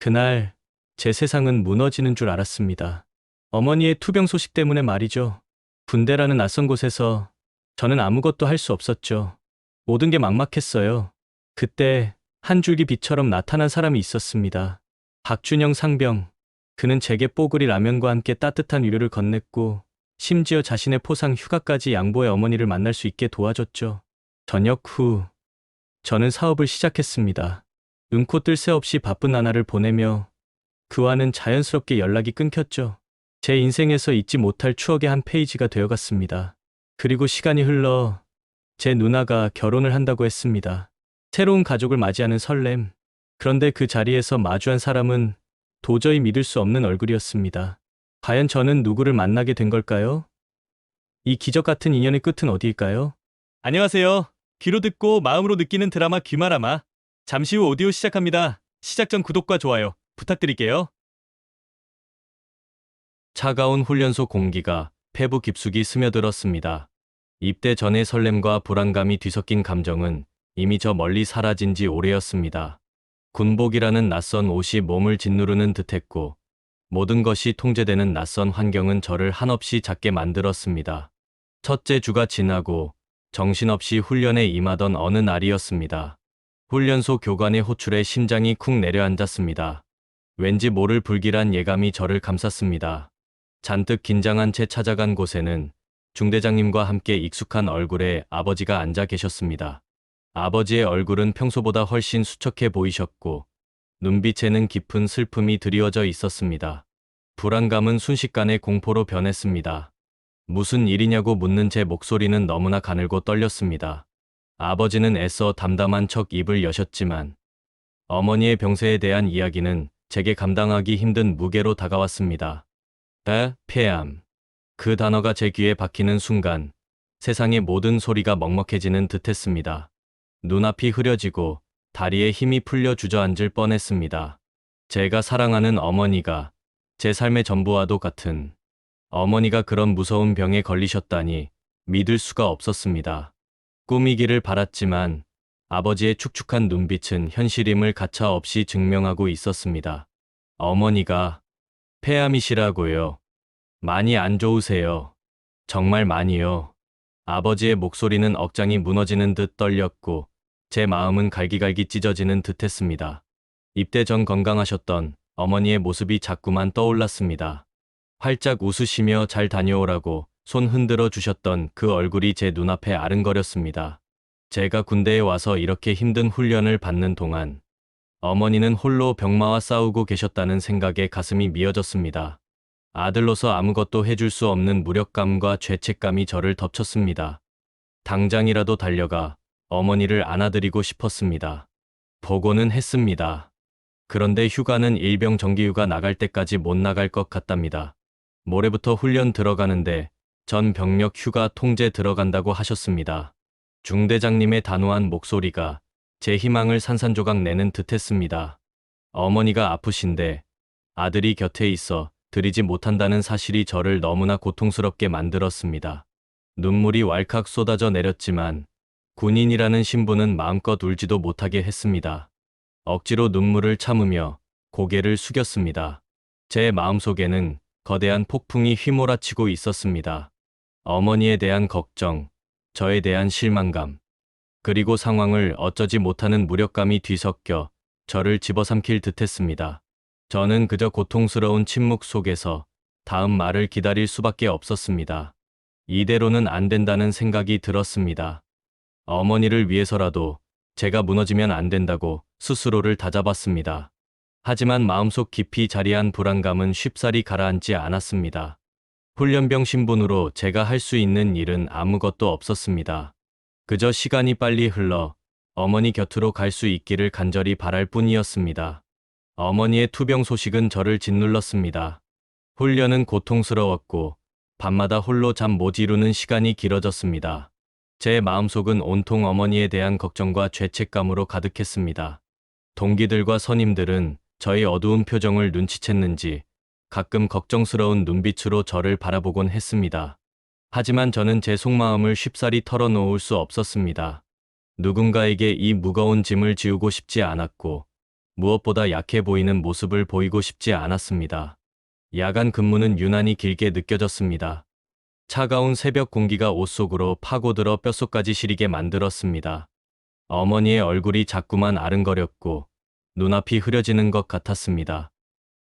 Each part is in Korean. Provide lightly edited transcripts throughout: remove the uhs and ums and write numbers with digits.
그날 제 세상은 무너지는 줄 알았습니다. 어머니의 투병 소식 때문에 말이죠. 군대라는 낯선 곳에서 저는 아무것도 할 수 없었죠. 모든 게 막막했어요. 그때 한 줄기 빛처럼 나타난 사람이 있었습니다. 박준영 상병. 그는 제게 뽀글이 라면과 함께 따뜻한 위로를 건넸고 심지어 자신의 포상 휴가까지 양보해 어머니를 만날 수 있게 도와줬죠. 저녁 후 저는 사업을 시작했습니다. 눈코 뜰 새 없이 바쁜 나날을 보내며 그와는 자연스럽게 연락이 끊겼죠. 제 인생에서 잊지 못할 추억의 한 페이지가 되어갔습니다. 그리고 시간이 흘러 제 누나가 결혼을 한다고 했습니다. 새로운 가족을 맞이하는 설렘. 그런데 그 자리에서 마주한 사람은 도저히 믿을 수 없는 얼굴이었습니다. 과연 저는 누구를 만나게 된 걸까요? 이 기적 같은 인연의 끝은 어디일까요? 안녕하세요. 귀로 듣고 마음으로 느끼는 드라마 귀마라마. 잠시 후 오디오 시작합니다. 시작 전 구독과 좋아요 부탁드릴게요. 차가운 훈련소 공기가 폐부 깊숙이 스며들었습니다. 입대 전의 설렘과 불안감이 뒤섞인 감정은 이미 저 멀리 사라진 지 오래였습니다. 군복이라는 낯선 옷이 몸을 짓누르는 듯했고 모든 것이 통제되는 낯선 환경은 저를 한없이 작게 만들었습니다. 첫째 주가 지나고 정신없이 훈련에 임하던 어느 날이었습니다. 훈련소 교관의 호출에 심장이 쿵 내려앉았습니다. 왠지 모를 불길한 예감이 저를 감쌌습니다. 잔뜩 긴장한 채 찾아간 곳에는 중대장님과 함께 익숙한 얼굴의 아버지가 앉아 계셨습니다. 아버지의 얼굴은 평소보다 훨씬 수척해 보이셨고 눈빛에는 깊은 슬픔이 드리워져 있었습니다. 불안감은 순식간에 공포로 변했습니다. 무슨 일이냐고 묻는 제 목소리는 너무나 가늘고 떨렸습니다. 아버지는 애써 담담한 척 입을 여셨지만 어머니의 병세에 대한 이야기는 제게 감당하기 힘든 무게로 다가왔습니다. 폐암. 그 단어가 제 귀에 박히는 순간 세상의 모든 소리가 먹먹해지는 듯했습니다. 눈앞이 흐려지고 다리에 힘이 풀려 주저앉을 뻔했습니다. 제가 사랑하는 어머니가 제 삶의 전부와도 같은 어머니가 그런 무서운 병에 걸리셨다니 믿을 수가 없었습니다. 꿈이기를 바랐지만 아버지의 축축한 눈빛은 현실임을 가차없이 증명하고 있었습니다. 어머니가 폐암이시라고요. 많이 안 좋으세요. 정말 많이요. 아버지의 목소리는 억장이 무너지는 듯 떨렸고 제 마음은 갈기갈기 찢어지는 듯했습니다. 입대 전 건강하셨던 어머니의 모습이 자꾸만 떠올랐습니다. 활짝 웃으시며 잘 다녀오라고 손 흔들어 주셨던 그 얼굴이 제 눈앞에 아른거렸습니다. 제가 군대에 와서 이렇게 힘든 훈련을 받는 동안 어머니는 홀로 병마와 싸우고 계셨다는 생각에 가슴이 미어졌습니다. 아들로서 아무것도 해줄 수 없는 무력감과 죄책감이 저를 덮쳤습니다. 당장이라도 달려가 어머니를 안아드리고 싶었습니다. 보고는 했습니다. 그런데 휴가는 일병 정기휴가 나갈 때까지 못 나갈 것 같답니다. 모레부터 훈련 들어가는데 전 병력 휴가 통제 들어간다고 하셨습니다. 중대장님의 단호한 목소리가 제 희망을 산산조각 내는 듯했습니다. 어머니가 아프신데 아들이 곁에 있어 드리지 못한다는 사실이 저를 너무나 고통스럽게 만들었습니다. 눈물이 왈칵 쏟아져 내렸지만 군인이라는 신분은 마음껏 울지도 못하게 했습니다. 억지로 눈물을 참으며 고개를 숙였습니다. 제 마음속에는 거대한 폭풍이 휘몰아치고 있었습니다. 어머니에 대한 걱정, 저에 대한 실망감, 그리고 상황을 어쩌지 못하는 무력감이 뒤섞여 저를 집어삼킬 듯했습니다. 저는 그저 고통스러운 침묵 속에서 다음 말을 기다릴 수밖에 없었습니다. 이대로는 안 된다는 생각이 들었습니다. 어머니를 위해서라도 제가 무너지면 안 된다고 스스로를 다잡았습니다. 하지만 마음속 깊이 자리한 불안감은 쉽사리 가라앉지 않았습니다. 훈련병 신분으로 제가 할 수 있는 일은 아무것도 없었습니다. 그저 시간이 빨리 흘러 어머니 곁으로 갈 수 있기를 간절히 바랄 뿐이었습니다. 어머니의 투병 소식은 저를 짓눌렀습니다. 훈련은 고통스러웠고 밤마다 홀로 잠 못 이루는 시간이 길어졌습니다. 제 마음속은 온통 어머니에 대한 걱정과 죄책감으로 가득했습니다. 동기들과 선임들은 저의 어두운 표정을 눈치챘는지 가끔 걱정스러운 눈빛으로 저를 바라보곤 했습니다. 하지만 저는 제 속마음을 쉽사리 털어놓을 수 없었습니다. 누군가에게 이 무거운 짐을 지우고 싶지 않았고 무엇보다 약해 보이는 모습을 보이고 싶지 않았습니다. 야간 근무는 유난히 길게 느껴졌습니다. 차가운 새벽 공기가 옷 속으로 파고들어 뼛속까지 시리게 만들었습니다. 어머니의 얼굴이 자꾸만 아른거렸고 눈앞이 흐려지는 것 같았습니다.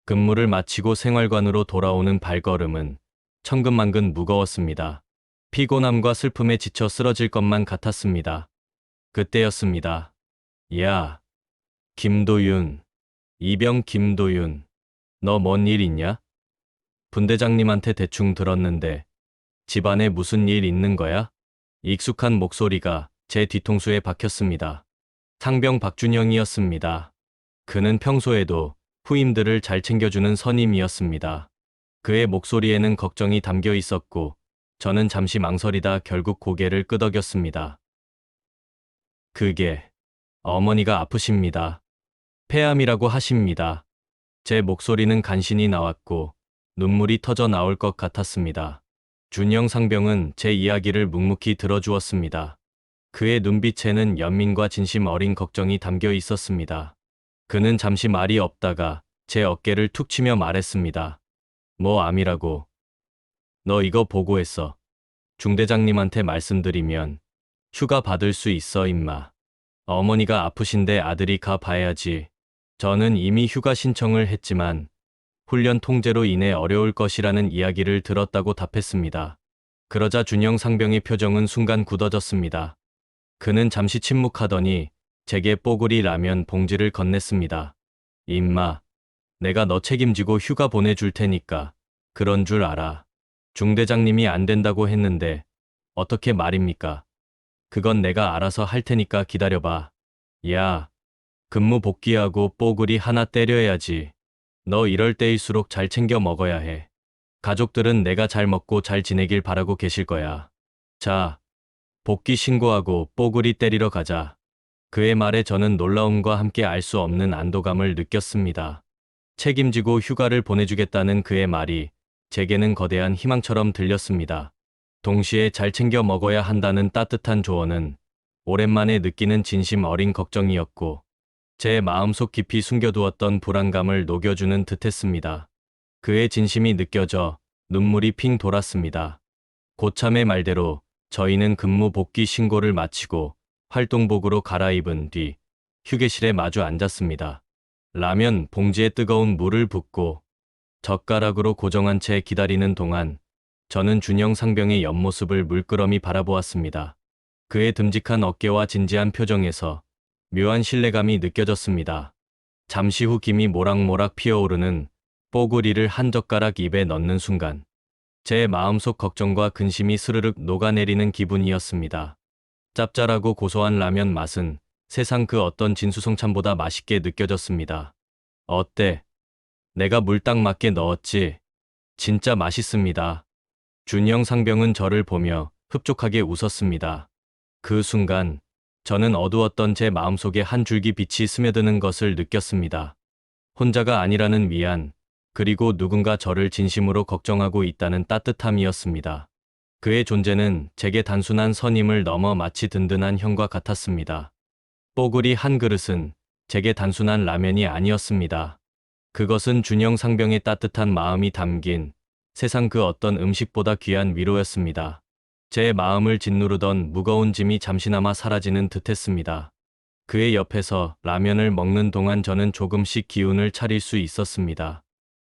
근무를 마치고 생활관으로 돌아오는 발걸음은 천근만근 무거웠습니다. 피곤함과 슬픔에 지쳐 쓰러질 것만 같았습니다. 그때였습니다. 야, 김도윤. 이병 김도윤. 너 뭔 일 있냐? 분대장님한테 대충 들었는데 집안에 무슨 일 있는 거야? 익숙한 목소리가 제 뒤통수에 박혔습니다. 상병 박준영이었습니다. 그는 평소에도 후임들을 잘 챙겨주는 선임이었습니다. 그의 목소리에는 걱정이 담겨 있었고 저는 잠시 망설이다 결국 고개를 끄덕였습니다. 그게 어머니가 아프십니다. 폐암이라고 하십니다. 제 목소리는 간신히 나왔고 눈물이 터져 나올 것 같았습니다. 준영 상병은 제 이야기를 묵묵히 들어주었습니다. 그의 눈빛에는 연민과 진심 어린 걱정이 담겨 있었습니다. 그는 잠시 말이 없다가 제 어깨를 툭 치며 말했습니다. 뭐 암이라고. 너 이거 보고했어. 중대장님한테 말씀드리면 휴가 받을 수 있어 임마. 어머니가 아프신데 아들이 가 봐야지. 저는 이미 휴가 신청을 했지만 훈련 통제로 인해 어려울 것이라는 이야기를 들었다고 답했습니다. 그러자 준영 상병의 표정은 순간 굳어졌습니다. 그는 잠시 침묵하더니 제게 뽀글이 라면 봉지를 건넸습니다. 임마, 내가 너 책임지고 휴가 보내줄 테니까 그런 줄 알아. 중대장님이 안 된다고 했는데 어떻게 말입니까? 그건 내가 알아서 할 테니까 기다려봐. 야, 근무 복귀하고 뽀글이 하나 때려야지. 너 이럴 때일수록 잘 챙겨 먹어야 해. 가족들은 내가 잘 먹고 잘 지내길 바라고 계실 거야. 자, 복귀 신고하고 뽀글이 때리러 가자. 그의 말에 저는 놀라움과 함께 알 수 없는 안도감을 느꼈습니다. 책임지고 휴가를 보내주겠다는 그의 말이 제게는 거대한 희망처럼 들렸습니다. 동시에 잘 챙겨 먹어야 한다는 따뜻한 조언은 오랜만에 느끼는 진심 어린 걱정이었고 제 마음속 깊이 숨겨두었던 불안감을 녹여주는 듯했습니다. 그의 진심이 느껴져 눈물이 핑 돌았습니다. 고참의 말대로 저희는 근무 복귀 신고를 마치고 활동복으로 갈아입은 뒤 휴게실에 마주 앉았습니다. 라면 봉지에 뜨거운 물을 붓고 젓가락으로 고정한 채 기다리는 동안 저는 준영 상병의 옆모습을 물끄러미 바라보았습니다. 그의 듬직한 어깨와 진지한 표정에서 묘한 신뢰감이 느껴졌습니다. 잠시 후 김이 모락모락 피어오르는 뽀글이를 한 젓가락 입에 넣는 순간 제 마음속 걱정과 근심이 스르륵 녹아내리는 기분이었습니다. 짭짤하고 고소한 라면 맛은 세상 그 어떤 진수성찬보다 맛있게 느껴졌습니다. 어때? 내가 물 딱 맞게 넣었지? 진짜 맛있습니다. 준영 상병은 저를 보며 흡족하게 웃었습니다. 그 순간 저는 어두웠던 제 마음속에 한 줄기 빛이 스며드는 것을 느꼈습니다. 혼자가 아니라는 위안, 그리고 누군가 저를 진심으로 걱정하고 있다는 따뜻함이었습니다. 그의 존재는 제게 단순한 선임을 넘어 마치 든든한 형과 같았습니다. 뽀글이 한 그릇은 제게 단순한 라면이 아니었습니다. 그것은 준영 상병의 따뜻한 마음이 담긴 세상 그 어떤 음식보다 귀한 위로였습니다. 제 마음을 짓누르던 무거운 짐이 잠시나마 사라지는 듯했습니다. 그의 옆에서 라면을 먹는 동안 저는 조금씩 기운을 차릴 수 있었습니다.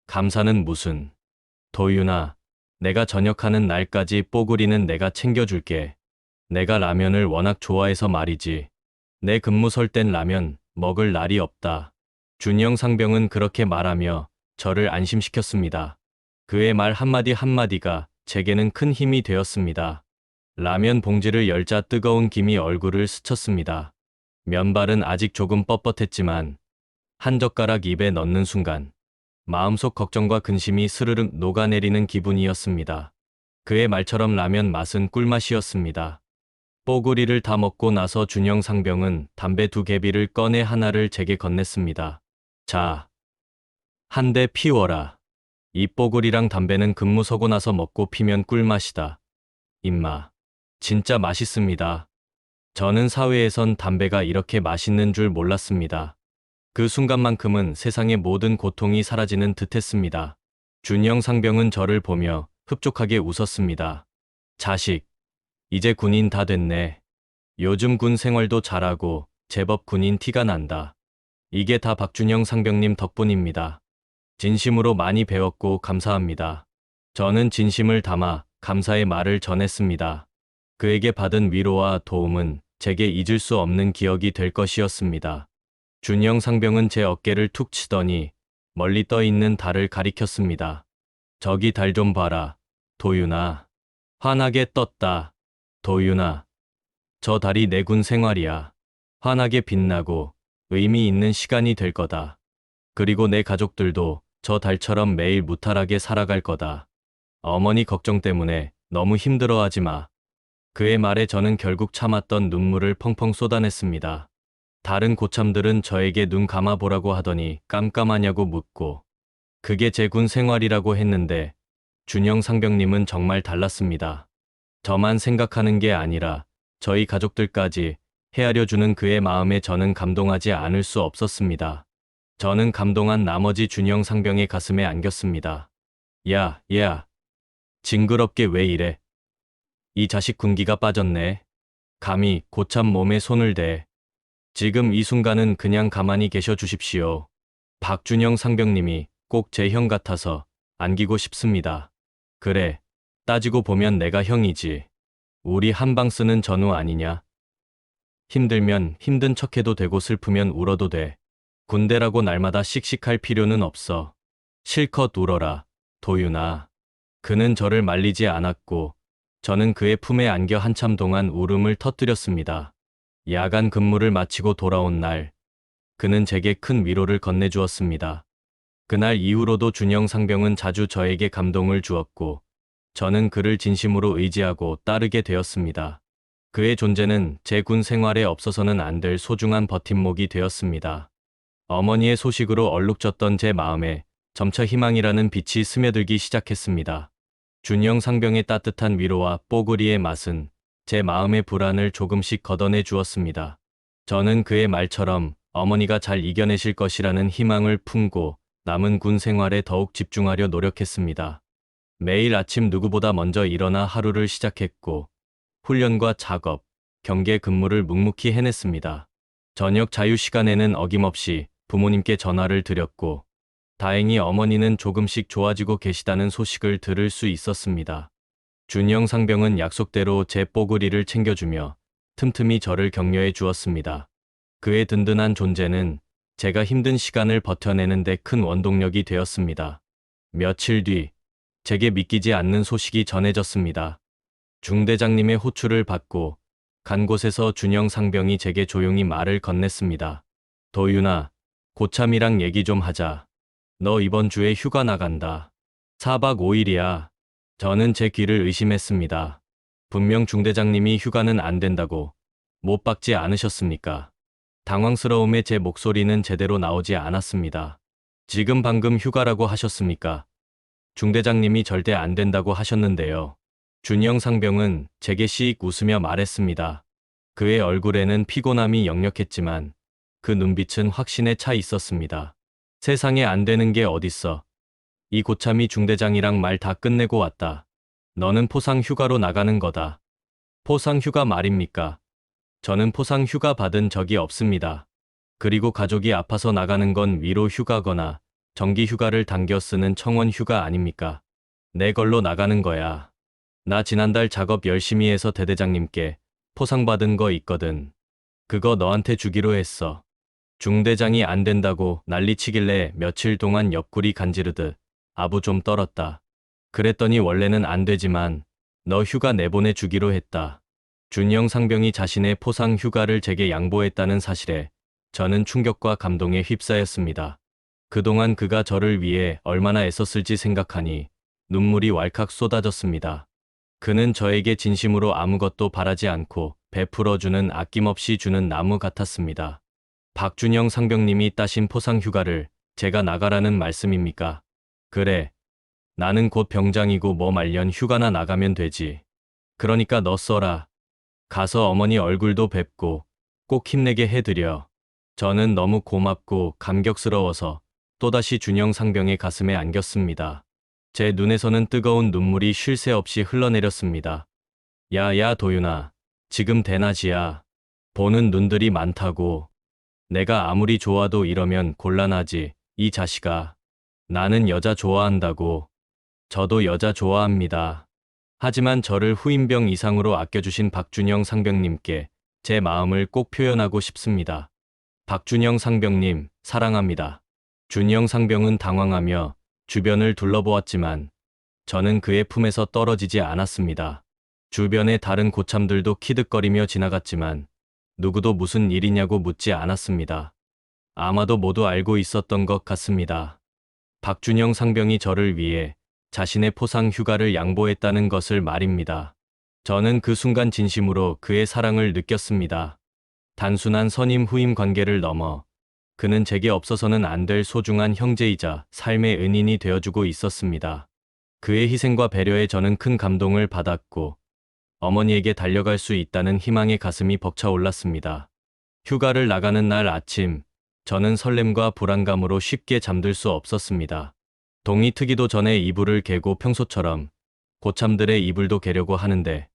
감사는 무슨. 도윤아, 내가 전역하는 날까지 뽀글이는 내가 챙겨줄게. 내가 라면을 워낙 좋아해서 말이지. 내 근무 설 땐 라면 먹을 날이 없다. 준영 상병은 그렇게 말하며 저를 안심시켰습니다. 그의 말 한마디 한마디가 제게는 큰 힘이 되었습니다. 라면 봉지를 열자 뜨거운 김이 얼굴을 스쳤습니다. 면발은 아직 조금 뻣뻣했지만 한 젓가락 입에 넣는 순간 마음속 걱정과 근심이 스르륵 녹아내리는 기분이었습니다. 그의 말처럼 라면 맛은 꿀맛이었습니다. 뽀글이를 다 먹고 나서 준영 상병은 담배 2개비를 꺼내 하나를 제게 건넸습니다. 자, 한 대 피워라. 이 뽀글이랑 담배는 근무 서고 나서 먹고 피면 꿀맛이다. 임마, 진짜 맛있습니다. 저는 사회에선 담배가 이렇게 맛있는 줄 몰랐습니다. 그 순간만큼은 세상의 모든 고통이 사라지는 듯했습니다. 준영 상병은 저를 보며 흡족하게 웃었습니다. 자식, 이제 군인 다 됐네. 요즘 군 생활도 잘하고 제법 군인 티가 난다. 이게 다 박준영 상병님 덕분입니다. 진심으로 많이 배웠고 감사합니다. 저는 진심을 담아 감사의 말을 전했습니다. 그에게 받은 위로와 도움은 제게 잊을 수 없는 기억이 될 것이었습니다. 준영 상병은 제 어깨를 툭 치더니 멀리 떠 있는 달을 가리켰습니다. 저기 달 좀 봐라, 도윤아. 환하게 떴다, 도윤아. 저 달이 내 군 생활이야. 환하게 빛나고 의미 있는 시간이 될 거다. 그리고 내 가족들도 저 달처럼 매일 무탈하게 살아갈 거다. 어머니 걱정 때문에 너무 힘들어하지 마. 그의 말에 저는 결국 참았던 눈물을 펑펑 쏟아냈습니다. 다른 고참들은 저에게 눈 감아보라고 하더니 깜깜하냐고 묻고 그게 제 군 생활이라고 했는데 준영 상병님은 정말 달랐습니다. 저만 생각하는 게 아니라 저희 가족들까지 헤아려주는 그의 마음에 저는 감동하지 않을 수 없었습니다. 저는 감동한 나머지 준영 상병의 가슴에 안겼습니다. 야, 야, 징그럽게 왜 이래? 이 자식 군기가 빠졌네. 감히 고참 몸에 손을 대. 지금 이 순간은 그냥 가만히 계셔 주십시오. 박준영 상병님이 꼭 제 형 같아서 안기고 싶습니다. 그래, 따지고 보면 내가 형이지. 우리 한방 쓰는 전우 아니냐? 힘들면 힘든 척해도 되고 슬프면 울어도 돼. 군대라고 날마다 씩씩할 필요는 없어. 실컷 울어라, 도윤아. 그는 저를 말리지 않았고 저는 그의 품에 안겨 한참 동안 울음을 터뜨렸습니다. 야간 근무를 마치고 돌아온 날, 그는 제게 큰 위로를 건네주었습니다. 그날 이후로도 준영 상병은 자주 저에게 감동을 주었고 저는 그를 진심으로 의지하고 따르게 되었습니다. 그의 존재는 제 군 생활에 없어서는 안 될 소중한 버팀목이 되었습니다. 어머니의 소식으로 얼룩졌던 제 마음에 점차 희망이라는 빛이 스며들기 시작했습니다. 준영 상병의 따뜻한 위로와 뽀글이의 맛은 제 마음의 불안을 조금씩 걷어내 주었습니다. 저는 그의 말처럼 어머니가 잘 이겨내실 것이라는 희망을 품고 남은 군 생활에 더욱 집중하려 노력했습니다. 매일 아침 누구보다 먼저 일어나 하루를 시작했고 훈련과 작업, 경계 근무를 묵묵히 해냈습니다. 저녁 자유 시간에는 어김없이 부모님께 전화를 드렸고 다행히 어머니는 조금씩 좋아지고 계시다는 소식을 들을 수 있었습니다. 준영 상병은 약속대로 제 뽀글이를 챙겨주며 틈틈이 저를 격려해 주었습니다. 그의 든든한 존재는 제가 힘든 시간을 버텨내는 데 큰 원동력이 되었습니다. 며칠 뒤, 제게 믿기지 않는 소식이 전해졌습니다. 중대장님의 호출을 받고 간 곳에서 준영 상병이 제게 조용히 말을 건넸습니다. 도윤아, 고참이랑 얘기 좀 하자. 너 이번 주에 휴가 나간다. 4박 5일이야. 저는 제 귀를 의심했습니다. 분명 중대장님이 휴가는 안 된다고 못 박지 않으셨습니까? 당황스러움에 제 목소리는 제대로 나오지 않았습니다. 지금 방금 휴가라고 하셨습니까? 중대장님이 절대 안 된다고 하셨는데요. 준영 상병은 제게 씩 웃으며 말했습니다. 그의 얼굴에는 피곤함이 역력했지만 그 눈빛은 확신에 차 있었습니다. 세상에 안 되는 게 어딨어. 이 고참이 중대장이랑 말 다 끝내고 왔다. 너는 포상 휴가로 나가는 거다. 포상 휴가 말입니까? 저는 포상 휴가 받은 적이 없습니다. 그리고 가족이 아파서 나가는 건 위로 휴가거나 정기 휴가를 당겨 쓰는 청원 휴가 아닙니까? 내 걸로 나가는 거야. 나 지난달 작업 열심히 해서 대대장님께 포상 받은 거 있거든. 그거 너한테 주기로 했어. 중대장이 안 된다고 난리치길래 며칠 동안 옆구리 간지르듯 아부 좀 떨었다. 그랬더니 원래는 안 되지만 너 휴가 내보내 주기로 했다. 준영 상병이 자신의 포상 휴가를 제게 양보했다는 사실에 저는 충격과 감동에 휩싸였습니다. 그동안 그가 저를 위해 얼마나 애썼을지 생각하니 눈물이 왈칵 쏟아졌습니다. 그는 저에게 진심으로 아무것도 바라지 않고 베풀어주는 아낌없이 주는 나무 같았습니다. 박준영 상병님이 따신 포상 휴가를 제가 나가라는 말씀입니까? 그래. 나는 곧 병장이고 뭐 말년 휴가나 나가면 되지. 그러니까 너 써라. 가서 어머니 얼굴도 뵙고 꼭 힘내게 해드려. 저는 너무 고맙고 감격스러워서 또다시 준영 상병의 가슴에 안겼습니다. 제 눈에서는 뜨거운 눈물이 쉴 새 없이 흘러내렸습니다. 야, 도윤아. 지금 대낮이야. 보는 눈들이 많다고. 내가 아무리 좋아도 이러면 곤란하지. 이 자식아. 나는 여자 좋아한다고. 저도 여자 좋아합니다. 하지만 저를 후임병 이상으로 아껴주신 박준영 상병님께 제 마음을 꼭 표현하고 싶습니다. 박준영 상병님, 사랑합니다. 준영 상병은 당황하며 주변을 둘러보았지만 저는 그의 품에서 떨어지지 않았습니다. 주변의 다른 고참들도 키득거리며 지나갔지만 누구도 무슨 일이냐고 묻지 않았습니다. 아마도 모두 알고 있었던 것 같습니다. 박준영 상병이 저를 위해 자신의 포상 휴가를 양보했다는 것을 말입니다. 저는 그 순간 진심으로 그의 사랑을 느꼈습니다. 단순한 선임 후임 관계를 넘어 그는 제게 없어서는 안 될 소중한 형제이자 삶의 은인이 되어주고 있었습니다. 그의 희생과 배려에 저는 큰 감동을 받았고 어머니에게 달려갈 수 있다는 희망에 가슴이 벅차올랐습니다. 휴가를 나가는 날 아침, 저는 설렘과 불안감으로 쉽게 잠들 수 없었습니다. 동이 트기도 전에 이불을 개고 평소처럼 고참들의 이불도 개려고 하는데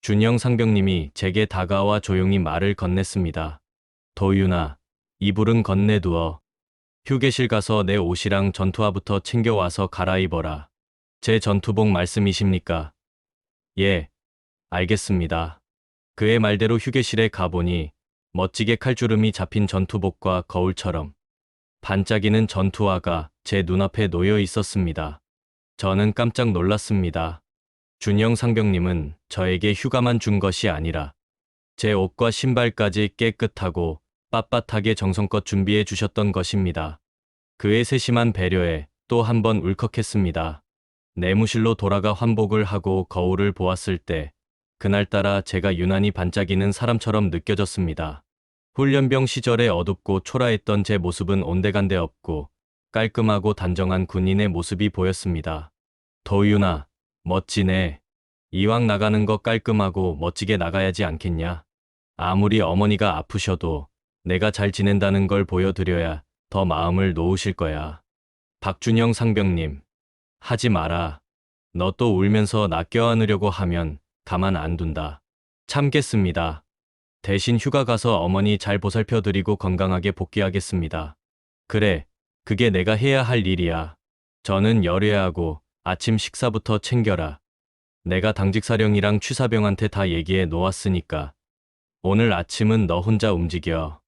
준영 상병님이 제게 다가와 조용히 말을 건넸습니다. 도윤아, 이불은 건네두어. 휴게실 가서 내 옷이랑 전투화부터 챙겨와서 갈아입어라. 제 전투복 말씀이십니까? 예, 알겠습니다. 그의 말대로 휴게실에 가보니 멋지게 칼주름이 잡힌 전투복과 거울처럼 반짝이는 전투화가 제 눈앞에 놓여 있었습니다. 저는 깜짝 놀랐습니다. 준영 상병님은 저에게 휴가만 준 것이 아니라 제 옷과 신발까지 깨끗하고 빳빳하게 정성껏 준비해 주셨던 것입니다. 그의 세심한 배려에 또 한 번 울컥했습니다. 내무실로 돌아가 환복을 하고 거울을 보았을 때 그날따라 제가 유난히 반짝이는 사람처럼 느껴졌습니다. 훈련병 시절에 어둡고 초라했던 제 모습은 온데간데 없고 깔끔하고 단정한 군인의 모습이 보였습니다. 도윤아, 멋지네. 이왕 나가는 거 깔끔하고 멋지게 나가야지 않겠냐? 아무리 어머니가 아프셔도 내가 잘 지낸다는 걸 보여드려야 더 마음을 놓으실 거야. 박준영 상병님, 하지 마라. 너 또 울면서 나 껴안으려고 하면 가만 안 둔다. 참겠습니다. 대신 휴가 가서 어머니 잘 보살펴드리고 건강하게 복귀하겠습니다. 그래, 그게 내가 해야 할 일이야. 저는 열애하고 아침 식사부터 챙겨라. 내가 당직사령이랑 취사병한테 다 얘기해 놓았으니까 오늘 아침은 너 혼자 움직여.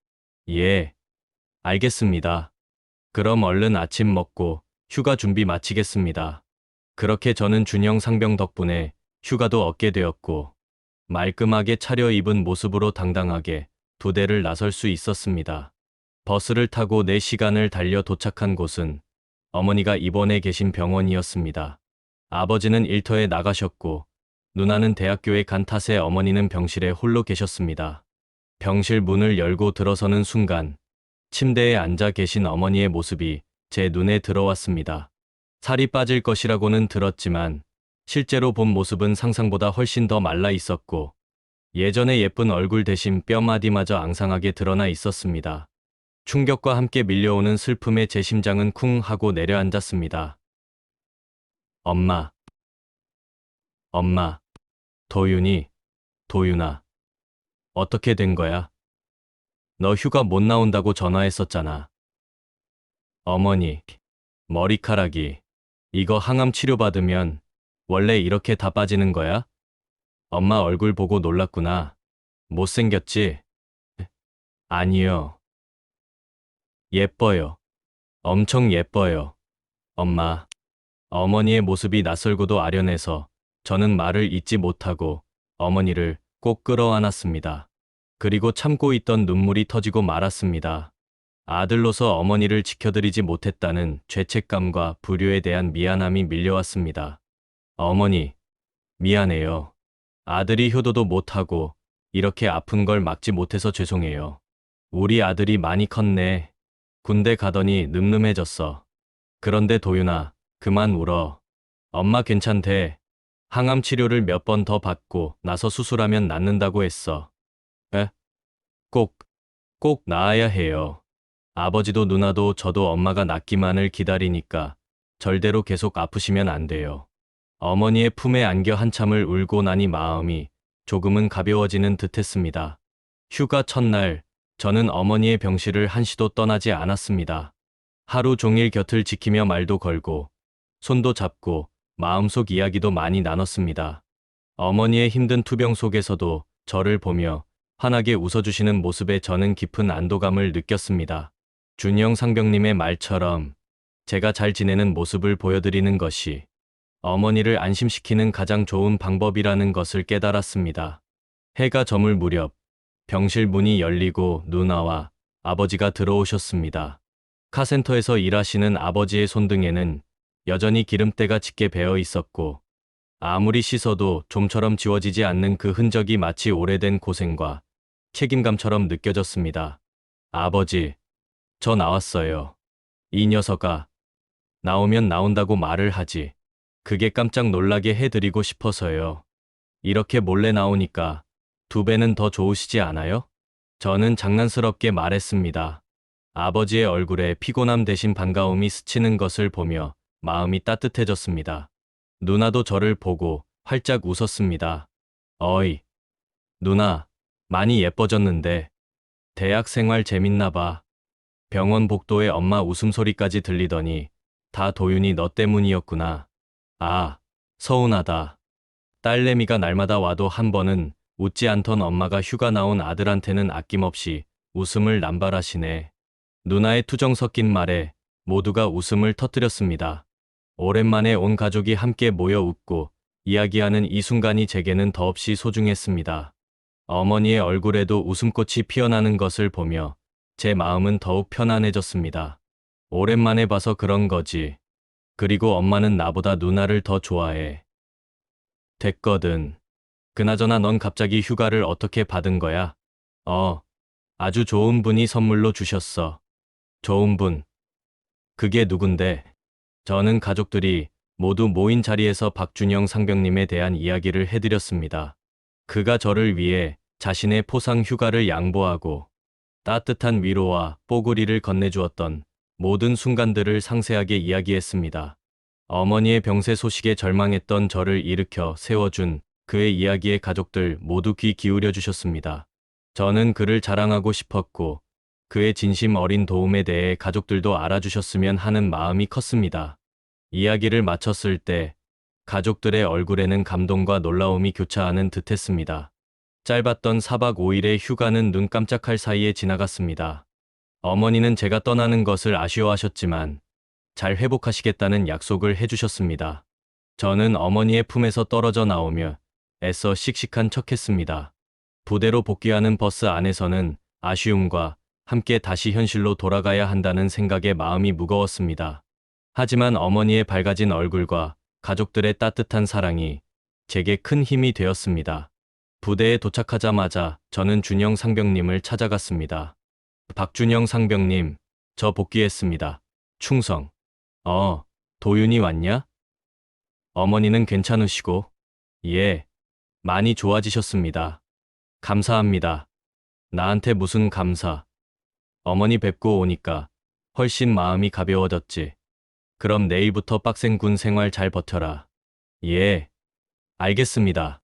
예, 알겠습니다. 그럼 얼른 아침 먹고 휴가 준비 마치겠습니다. 그렇게 저는 준영 상병 덕분에 휴가도 얻게 되었고 말끔하게 차려입은 모습으로 당당하게 부대를 나설 수 있었습니다. 버스를 타고 4시간을 달려 도착한 곳은 어머니가 입원해 계신 병원이었습니다. 아버지는 일터에 나가셨고 누나는 대학교에 간 탓에 어머니는 병실에 홀로 계셨습니다. 병실 문을 열고 들어서는 순간 침대에 앉아 계신 어머니의 모습이 제 눈에 들어왔습니다. 살이 빠질 것이라고는 들었지만 실제로 본 모습은 상상보다 훨씬 더 말라 있었고 예전의 예쁜 얼굴 대신 뼈마디마저 앙상하게 드러나 있었습니다. 충격과 함께 밀려오는 슬픔에 제 심장은 쿵 하고 내려앉았습니다. 엄마, 엄마, 도윤아, 어떻게 된 거야? 너 휴가 못 나온다고 전화했었잖아. 어머니, 머리카락이, 이거 항암 치료받으면 원래 이렇게 다 빠지는 거야? 엄마 얼굴 보고 놀랐구나. 못생겼지? 아니요. 예뻐요. 엄청 예뻐요. 엄마. 어머니의 모습이 낯설고도 아련해서 저는 말을 잇지 못하고 어머니를 꼭 끌어안았습니다. 그리고 참고 있던 눈물이 터지고 말았습니다. 아들로서 어머니를 지켜드리지 못했다는 죄책감과 불효에 대한 미안함이 밀려왔습니다. 어머니, 미안해요. 아들이 효도도 못하고 이렇게 아픈 걸 막지 못해서 죄송해요. 우리 아들이 많이 컸네. 군대 가더니 늠름해졌어. 그런데 도윤아, 그만 울어. 엄마 괜찮대. 항암 치료를 몇 번 더 받고 나서 수술하면 낫는다고 했어. 에? 꼭 꼭 낳아야 해요. 아버지도 누나도 저도 엄마가 낫기만을 기다리니까 절대로 계속 아프시면 안 돼요. 어머니의 품에 안겨 한참을 울고 나니 마음이 조금은 가벼워지는 듯했습니다. 휴가 첫날, 저는 어머니의 병실을 한시도 떠나지 않았습니다. 하루 종일 곁을 지키며 말도 걸고, 손도 잡고, 마음속 이야기도 많이 나눴습니다. 어머니의 힘든 투병 속에서도 저를 보며 환하게 웃어주시는 모습에 저는 깊은 안도감을 느꼈습니다. 준영 상병님의 말처럼 제가 잘 지내는 모습을 보여드리는 것이 어머니를 안심시키는 가장 좋은 방법이라는 것을 깨달았습니다. 해가 저물 무렵 병실 문이 열리고 누나와 아버지가 들어오셨습니다. 카센터에서 일하시는 아버지의 손등에는 여전히 기름때가 짙게 배어 있었고 아무리 씻어도 좀처럼 지워지지 않는 그 흔적이 마치 오래된 고생과 책임감처럼 느껴졌습니다. 아버지, 저 나왔어요. 이 녀석아, 나오면 나온다고 말을 하지. 그게 깜짝 놀라게 해드리고 싶어서요. 이렇게 몰래 나오니까 2배는 더 좋으시지 않아요? 저는 장난스럽게 말했습니다. 아버지의 얼굴에 피곤함 대신 반가움이 스치는 것을 보며 마음이 따뜻해졌습니다. 누나도 저를 보고 활짝 웃었습니다. 어이, 누나, 많이 예뻐졌는데 대학 생활 재밌나 봐. 병원 복도에 엄마 웃음소리까지 들리더니 다 도윤이 너 때문이었구나. 아, 서운하다. 딸내미가 날마다 와도 한 번은 웃지 않던 엄마가 휴가 나온 아들한테는 아낌없이 웃음을 남발하시네. 누나의 투정 섞인 말에 모두가 웃음을 터뜨렸습니다. 오랜만에 온 가족이 함께 모여 웃고 이야기하는 이 순간이 제게는 더없이 소중했습니다. 어머니의 얼굴에도 웃음꽃이 피어나는 것을 보며 제 마음은 더욱 편안해졌습니다. 오랜만에 봐서 그런 거지. 그리고 엄마는 나보다 누나를 더 좋아해. 됐거든. 그나저나 넌 갑자기 휴가를 어떻게 받은 거야? 아주 좋은 분이 선물로 주셨어. 좋은 분. 그게 누군데? 저는 가족들이 모두 모인 자리에서 박준영 상병님에 대한 이야기를 해드렸습니다. 그가 저를 위해 자신의 포상 휴가를 양보하고 따뜻한 위로와 뽀글이를 건네주었던 모든 순간들을 상세하게 이야기했습니다. 어머니의 병세 소식에 절망했던 저를 일으켜 세워준 그의 이야기에 가족들 모두 귀 기울여 주셨습니다. 저는 그를 자랑하고 싶었고 그의 진심 어린 도움에 대해 가족들도 알아주셨으면 하는 마음이 컸습니다. 이야기를 마쳤을 때 가족들의 얼굴에는 감동과 놀라움이 교차하는 듯했습니다. 짧았던 4박 5일의 휴가는 눈 깜짝할 사이에 지나갔습니다. 어머니는 제가 떠나는 것을 아쉬워하셨지만 잘 회복하시겠다는 약속을 해주셨습니다. 저는 어머니의 품에서 떨어져 나오며 애써 씩씩한 척했습니다. 부대로 복귀하는 버스 안에서는 아쉬움과 함께 다시 현실로 돌아가야 한다는 생각에 마음이 무거웠습니다. 하지만 어머니의 밝아진 얼굴과 가족들의 따뜻한 사랑이 제게 큰 힘이 되었습니다. 부대에 도착하자마자 저는 준영 상병님을 찾아갔습니다. 박준영 상병님, 저 복귀했습니다. 충성. 도윤이 왔냐? 어머니는 괜찮으시고? 예, 많이 좋아지셨습니다. 감사합니다. 나한테 무슨 감사. 어머니 뵙고 오니까 훨씬 마음이 가벼워졌지. 그럼 내일부터 빡센 군 생활 잘 버텨라. 예, 알겠습니다.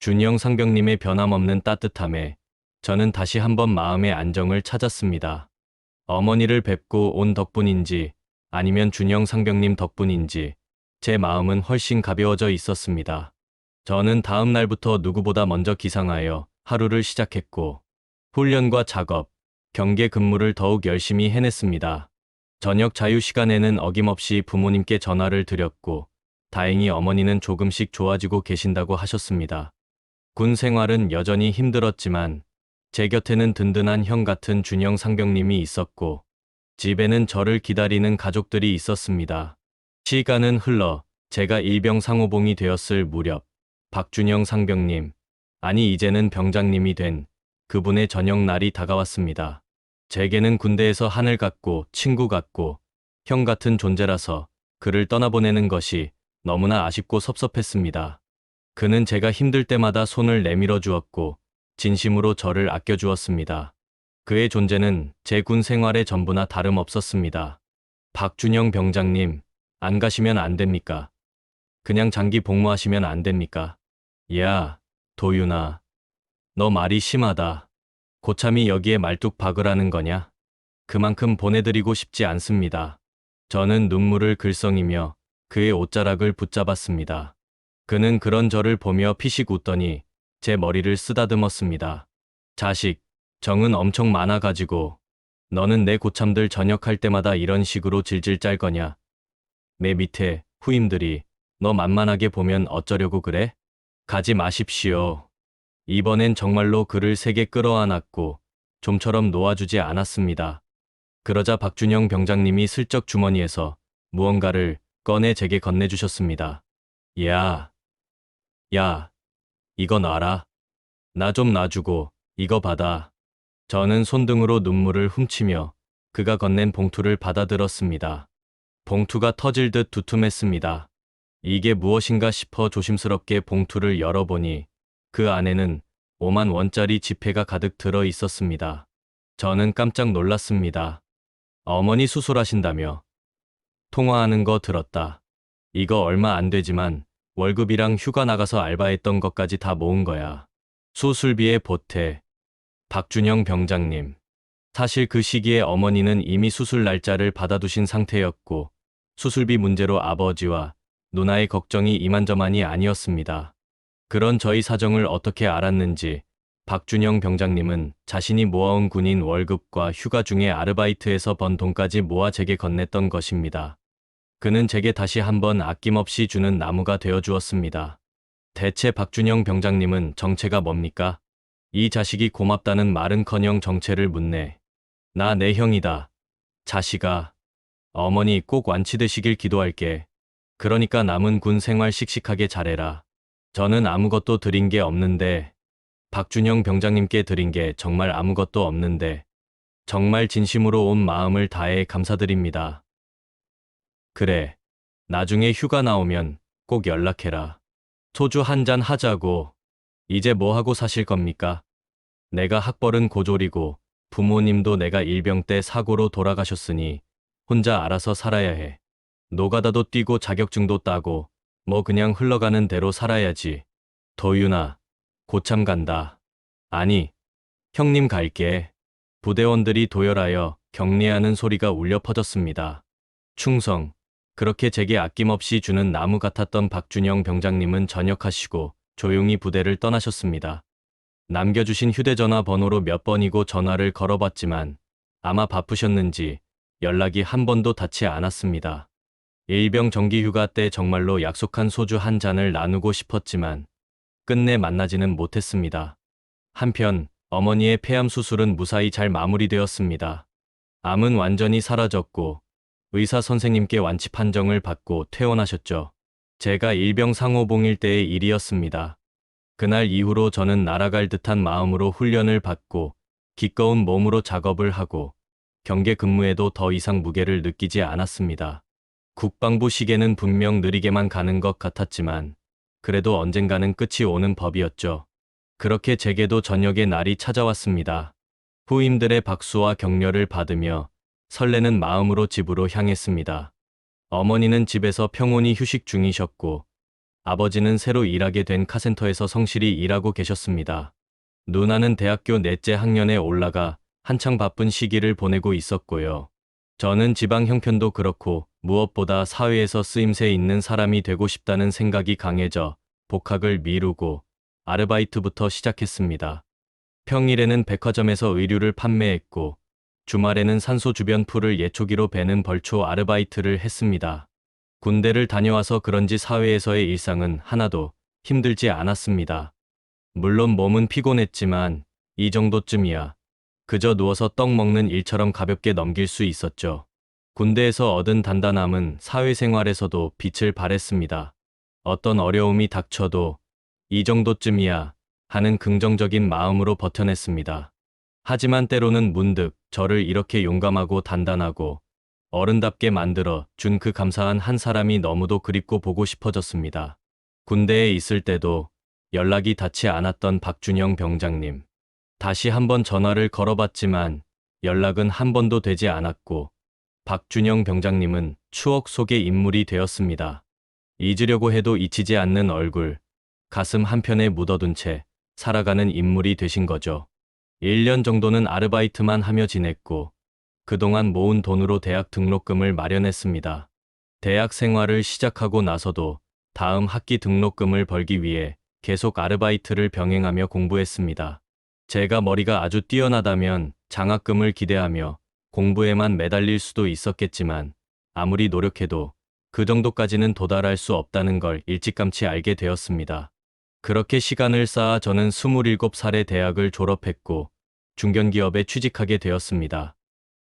준영 상병님의 변함없는 따뜻함에 저는 다시 한번 마음의 안정을 찾았습니다. 어머니를 뵙고 온 덕분인지 아니면 준영 상병님 덕분인지 제 마음은 훨씬 가벼워져 있었습니다. 저는 다음 날부터 누구보다 먼저 기상하여 하루를 시작했고 훈련과 작업, 경계 근무를 더욱 열심히 해냈습니다. 저녁 자유 시간에는 어김없이 부모님께 전화를 드렸고 다행히 어머니는 조금씩 좋아지고 계신다고 하셨습니다. 군 생활은 여전히 힘들었지만 제 곁에는 든든한 형 같은 준영 상병님이 있었고 집에는 저를 기다리는 가족들이 있었습니다. 시간은 흘러 제가 일병 상호봉이 되었을 무렵 박준영 상병님, 아니 이제는 병장님이 된 그분의 저녁 날이 다가왔습니다. 제게는 군대에서 하늘 같고 친구 같고 형 같은 존재라서 그를 떠나보내는 것이 너무나 아쉽고 섭섭했습니다. 그는 제가 힘들 때마다 손을 내밀어 주었고 진심으로 저를 아껴주었습니다. 그의 존재는 제 군 생활의 전부나 다름없었습니다. 박준영 병장님, 안 가시면 안 됩니까? 그냥 장기 복무하시면 안 됩니까? 야, 도윤아, 너 말이 심하다. 고참이 여기에 말뚝 박으라는 거냐? 그만큼 보내드리고 싶지 않습니다. 저는 눈물을 글썽이며 그의 옷자락을 붙잡았습니다. 그는 그런 저를 보며 피식 웃더니 제 머리를 쓰다듬었습니다. 자식, 정은 엄청 많아가지고 너는 내 고참들 전역할 때마다 이런 식으로 질질 짤 거냐? 내 밑에 후임들이 너 만만하게 보면 어쩌려고 그래? 가지 마십시오. 이번엔 정말로 그를 세게 끌어안았고 좀처럼 놓아주지 않았습니다. 그러자 박준영 병장님이 슬쩍 주머니에서 무언가를 꺼내 제게 건네주셨습니다. 야, 야, 이거 놔라. 나 좀 놔주고 이거 받아. 저는 손등으로 눈물을 훔치며 그가 건넨 봉투를 받아들었습니다. 봉투가 터질 듯 두툼했습니다. 이게 무엇인가 싶어 조심스럽게 봉투를 열어보니 그 안에는 5만 원짜리 지폐가 가득 들어 있었습니다. 저는 깜짝 놀랐습니다. 어머니 수술하신다며. 통화하는 거 들었다. 이거 얼마 안 되지만 월급이랑 휴가 나가서 알바했던 것까지 다 모은 거야. 수술비에 보태. 박준영 병장님. 사실 그 시기에 어머니는 이미 수술 날짜를 받아두신 상태였고 수술비 문제로 아버지와 누나의 걱정이 이만저만이 아니었습니다. 그런 저희 사정을 어떻게 알았는지 박준영 병장님은 자신이 모아온 군인 월급과 휴가 중에 아르바이트에서 번 돈까지 모아 제게 건넸던 것입니다. 그는 제게 다시 한번 아낌없이 주는 나무가 되어 주었습니다. 대체 박준영 병장님은 정체가 뭡니까? 이 자식이 고맙다는 말은커녕 정체를 묻네. 나 내 형이다. 자식아. 어머니 꼭 완치되시길 기도할게. 그러니까 남은 군 생활 씩씩하게 잘해라. 저는 아무것도 드린 게 없는데, 박준영 병장님께 드린 게 정말 아무것도 없는데, 정말 진심으로 온 마음을 다해 감사드립니다. 그래. 나중에 휴가 나오면 꼭 연락해라. 소주 한 잔 하자고. 이제 뭐 하고 사실 겁니까? 내가 학벌은 고졸이고 부모님도 내가 일병 때 사고로 돌아가셨으니 혼자 알아서 살아야 해. 노가다도 뛰고 자격증도 따고 뭐 그냥 흘러가는 대로 살아야지. 도윤아, 고참 간다. 아니, 형님 갈게. 부대원들이 도열하여 격려하는 소리가 울려 퍼졌습니다. 충성. 그렇게 제게 아낌없이 주는 나무 같았던 박준영 병장님은 전역하시고 조용히 부대를 떠나셨습니다. 남겨주신 휴대전화 번호로 몇 번이고 전화를 걸어봤지만 아마 바쁘셨는지 연락이 한 번도 닿지 않았습니다. 일병 정기휴가 때 정말로 약속한 소주 한 잔을 나누고 싶었지만 끝내 만나지는 못했습니다. 한편 어머니의 폐암 수술은 무사히 잘 마무리되었습니다. 암은 완전히 사라졌고 의사 선생님께 완치 판정을 받고 퇴원하셨죠. 제가 일병 상호봉일 때의 일이었습니다. 그날 이후로 저는 날아갈 듯한 마음으로 훈련을 받고 기꺼운 몸으로 작업을 하고 경계 근무에도 더 이상 무게를 느끼지 않았습니다. 국방부 시계는 분명 느리게만 가는 것 같았지만 그래도 언젠가는 끝이 오는 법이었죠. 그렇게 제게도 저녁의 날이 찾아왔습니다. 후임들의 박수와 격려를 받으며 설레는 마음으로 집으로 향했습니다. 어머니는 집에서 평온히 휴식 중이셨고 아버지는 새로 일하게 된 카센터에서 성실히 일하고 계셨습니다. 누나는 대학교 넷째 학년에 올라가 한창 바쁜 시기를 보내고 있었고요. 저는 지방 형편도 그렇고 무엇보다 사회에서 쓰임새 있는 사람이 되고 싶다는 생각이 강해져 복학을 미루고 아르바이트부터 시작했습니다. 평일에는 백화점에서 의류를 판매했고 주말에는 산소 주변 풀을 예초기로 베는 벌초 아르바이트를 했습니다. 군대를 다녀와서 그런지 사회에서의 일상은 하나도 힘들지 않았습니다. 물론 몸은 피곤했지만 이 정도쯤이야 그저 누워서 떡 먹는 일처럼 가볍게 넘길 수 있었죠. 군대에서 얻은 단단함은 사회생활에서도 빛을 발했습니다. 어떤 어려움이 닥쳐도 이 정도쯤이야 하는 긍정적인 마음으로 버텨냈습니다. 하지만 때로는 문득 저를 이렇게 용감하고 단단하고 어른답게 만들어 준 그 감사한 한 사람이 너무도 그립고 보고 싶어졌습니다. 군대에 있을 때도 연락이 닿지 않았던 박준영 병장님. 다시 한번 전화를 걸어봤지만 연락은 한 번도 되지 않았고 박준영 병장님은 추억 속의 인물이 되었습니다. 잊으려고 해도 잊히지 않는 얼굴, 가슴 한편에 묻어둔 채 살아가는 인물이 되신 거죠. 1년 정도는 아르바이트만 하며 지냈고 그동안 모은 돈으로 대학 등록금을 마련했습니다. 대학 생활을 시작하고 나서도 다음 학기 등록금을 벌기 위해 계속 아르바이트를 병행하며 공부했습니다. 제가 머리가 아주 뛰어나다면 장학금을 기대하며 공부에만 매달릴 수도 있었겠지만 아무리 노력해도 그 정도까지는 도달할 수 없다는 걸 일찌감치 알게 되었습니다. 그렇게 시간을 쌓아 저는 27살에 대학을 졸업했고 중견기업에 취직하게 되었습니다.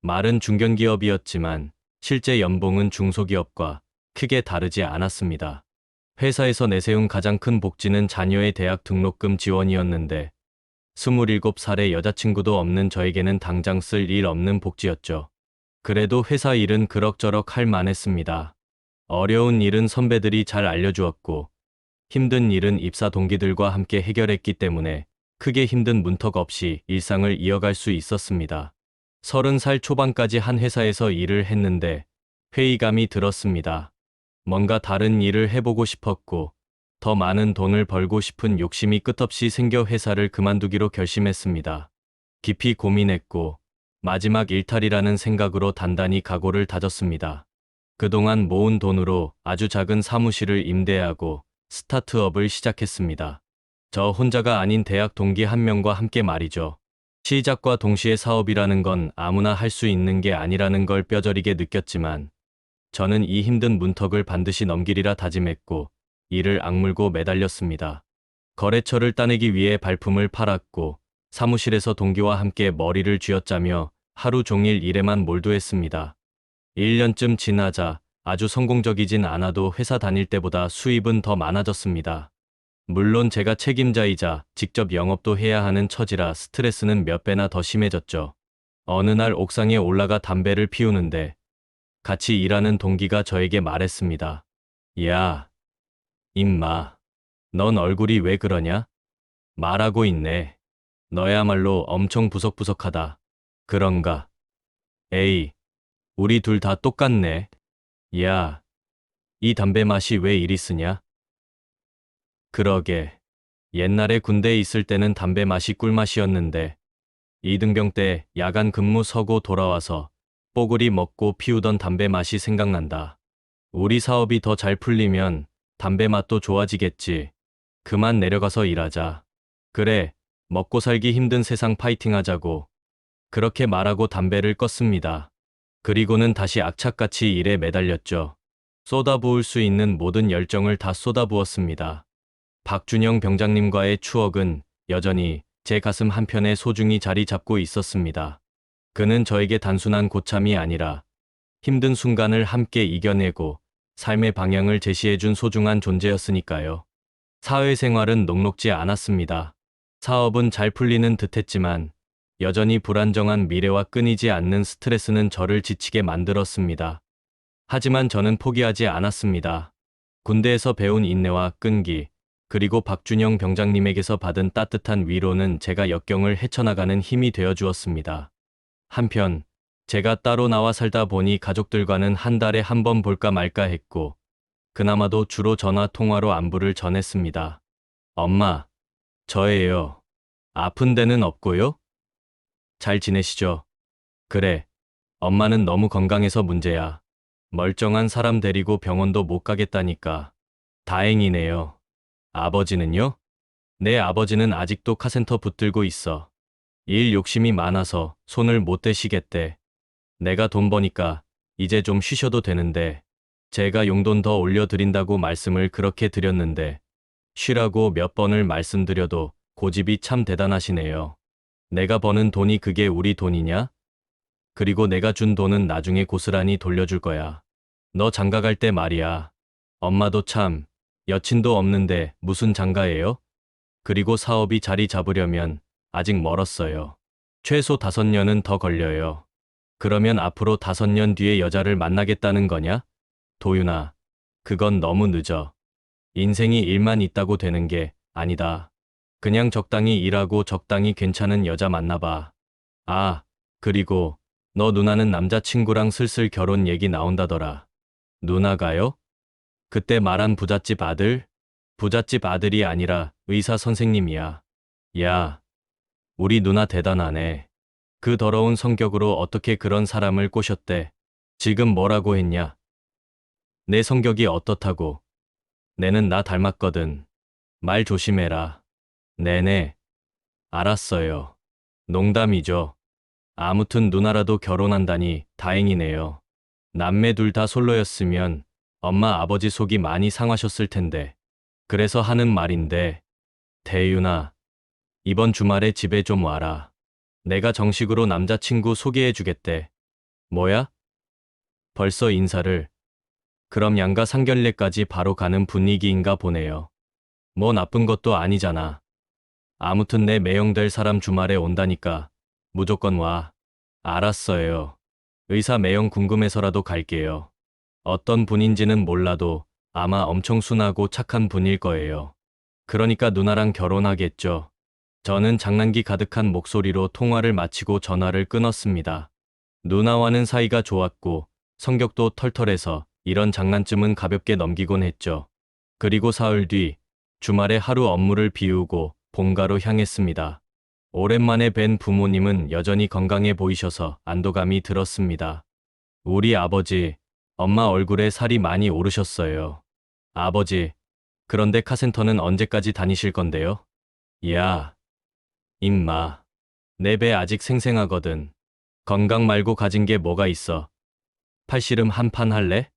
말은 중견기업이었지만 실제 연봉은 중소기업과 크게 다르지 않았습니다. 회사에서 내세운 가장 큰 복지는 자녀의 대학 등록금 지원이었는데 27살에 여자친구도 없는 저에게는 당장 쓸 일 없는 복지였죠. 그래도 회사 일은 그럭저럭 할 만했습니다. 어려운 일은 선배들이 잘 알려주었고 힘든 일은 입사 동기들과 함께 해결했기 때문에 크게 힘든 문턱 없이 일상을 이어갈 수 있었습니다. 30살 초반까지 한 회사에서 일을 했는데 회의감이 들었습니다. 뭔가 다른 일을 해보고 싶었고 더 많은 돈을 벌고 싶은 욕심이 끝없이 생겨 회사를 그만두기로 결심했습니다. 깊이 고민했고 마지막 일탈이라는 생각으로 단단히 각오를 다졌습니다. 그동안 모은 돈으로 아주 작은 사무실을 임대하고 스타트업을 시작했습니다. 저 혼자가 아닌 대학 동기 한 명과 함께 말이죠. 시작과 동시에 사업이라는 건 아무나 할 수 있는 게 아니라는 걸 뼈저리게 느꼈지만 저는 이 힘든 문턱을 반드시 넘기리라 다짐했고 이를 악물고 매달렸습니다. 거래처를 따내기 위해 발품을 팔았고 사무실에서 동기와 함께 머리를 쥐어짜며 하루 종일 일에만 몰두했습니다. 1년쯤 지나자 아주 성공적이진 않아도 회사 다닐 때보다 수입은 더 많아졌습니다. 물론 제가 책임자이자 직접 영업도 해야 하는 처지라 스트레스는 몇 배나 더 심해졌죠. 어느 날 옥상에 올라가 담배를 피우는데 같이 일하는 동기가 저에게 말했습니다. 야, 임마, 넌 얼굴이 왜 그러냐? 말하고 있네. 너야말로 엄청 부석부석하다. 그런가? 에이, 우리 둘 다 똑같네. 야, 이 담배 맛이 왜 이리 쓰냐? 그러게. 옛날에 군대에 있을 때는 담배 맛이 꿀맛이었는데 이등병 때 야간 근무 서고 돌아와서 뽀글이 먹고 피우던 담배 맛이 생각난다. 우리 사업이 더 잘 풀리면 담배 맛도 좋아지겠지. 그만 내려가서 일하자. 그래, 먹고 살기 힘든 세상 파이팅 하자고. 그렇게 말하고 담배를 껐습니다. 그리고는 다시 악착같이 일에 매달렸죠. 쏟아부을 수 있는 모든 열정을 다 쏟아부었습니다. 박준영 병장님과의 추억은 여전히 제 가슴 한편에 소중히 자리 잡고 있었습니다. 그는 저에게 단순한 고참이 아니라 힘든 순간을 함께 이겨내고 삶의 방향을 제시해준 소중한 존재였으니까요. 사회생활은 녹록지 않았습니다. 사업은 잘 풀리는 듯했지만 여전히 불안정한 미래와 끊이지 않는 스트레스는 저를 지치게 만들었습니다. 하지만 저는 포기하지 않았습니다. 군대에서 배운 인내와 끈기, 그리고 박준영 병장님에게서 받은 따뜻한 위로는 제가 역경을 헤쳐나가는 힘이 되어 주었습니다. 한편 제가 따로 나와 살다 보니 가족들과는 한 달에 한 번 볼까 말까 했고 그나마도 주로 전화 통화로 안부를 전했습니다. 엄마, 저예요. 아픈 데는 없고요? 잘 지내시죠? 그래, 엄마는 너무 건강해서 문제야. 멀쩡한 사람 데리고 병원도 못 가겠다니까. 다행이네요. 아버지는요? 내 아버지는 아직도 카센터 붙들고 있어. 일 욕심이 많아서 손을 못 대시겠대. 내가 돈 버니까 이제 좀 쉬셔도 되는데 제가 용돈 더 올려드린다고 말씀을 그렇게 드렸는데 쉬라고 몇 번을 말씀드려도 고집이 참 대단하시네요. 내가 버는 돈이 그게 우리 돈이냐? 그리고 내가 준 돈은 나중에 고스란히 돌려줄 거야. 너 장가 갈 때 말이야. 엄마도 참, 여친도 없는데 무슨 장가예요? 그리고 사업이 자리 잡으려면 아직 멀었어요. 최소 5년은 더 걸려요. 그러면 앞으로 5년 뒤에 여자를 만나겠다는 거냐? 도윤아, 그건 너무 늦어. 인생이 일만 있다고 되는 게 아니다. 그냥 적당히 일하고 적당히 괜찮은 여자 만나 봐. 아, 그리고 너 누나는 남자친구랑 슬슬 결혼 얘기 나온다더라. 누나가요? 그때 말한 부잣집 아들? 부잣집 아들이 아니라 의사 선생님이야. 야, 우리 누나 대단하네. 그 더러운 성격으로 어떻게 그런 사람을 꼬셨대? 지금 뭐라고 했냐? 내 성격이 어떻다고? 내는 나 닮았거든. 말 조심해라. 네네. 알았어요. 농담이죠. 아무튼 누나라도 결혼한다니 다행이네요. 남매 둘 다 솔로였으면 엄마 아버지 속이 많이 상하셨을 텐데. 그래서 하는 말인데, 대윤아, 이번 주말에 집에 좀 와라. 내가 정식으로 남자친구 소개해 주겠대. 뭐야? 벌써 인사를. 그럼 양가 상견례까지 바로 가는 분위기인가 보네요. 뭐 나쁜 것도 아니잖아. 아무튼 내 매형될 사람 주말에 온다니까 무조건 와. 알았어요. 의사 매형 궁금해서라도 갈게요. 어떤 분인지는 몰라도 아마 엄청 순하고 착한 분일 거예요. 그러니까 누나랑 결혼하겠죠. 저는 장난기 가득한 목소리로 통화를 마치고 전화를 끊었습니다. 누나와는 사이가 좋았고 성격도 털털해서 이런 장난쯤은 가볍게 넘기곤 했죠. 그리고 사흘 뒤 주말에 하루 업무를 비우고 본가로 향했습니다. 오랜만에 뵌 부모님은 여전히 건강해 보이셔서 안도감이 들었습니다. 우리 아버지, 엄마 얼굴에 살이 많이 오르셨어요. 아버지, 그런데 카센터는 언제까지 다니실 건데요? 야, 임마. 내 배 아직 생생하거든. 건강 말고 가진 게 뭐가 있어. 팔씨름 한 판 할래?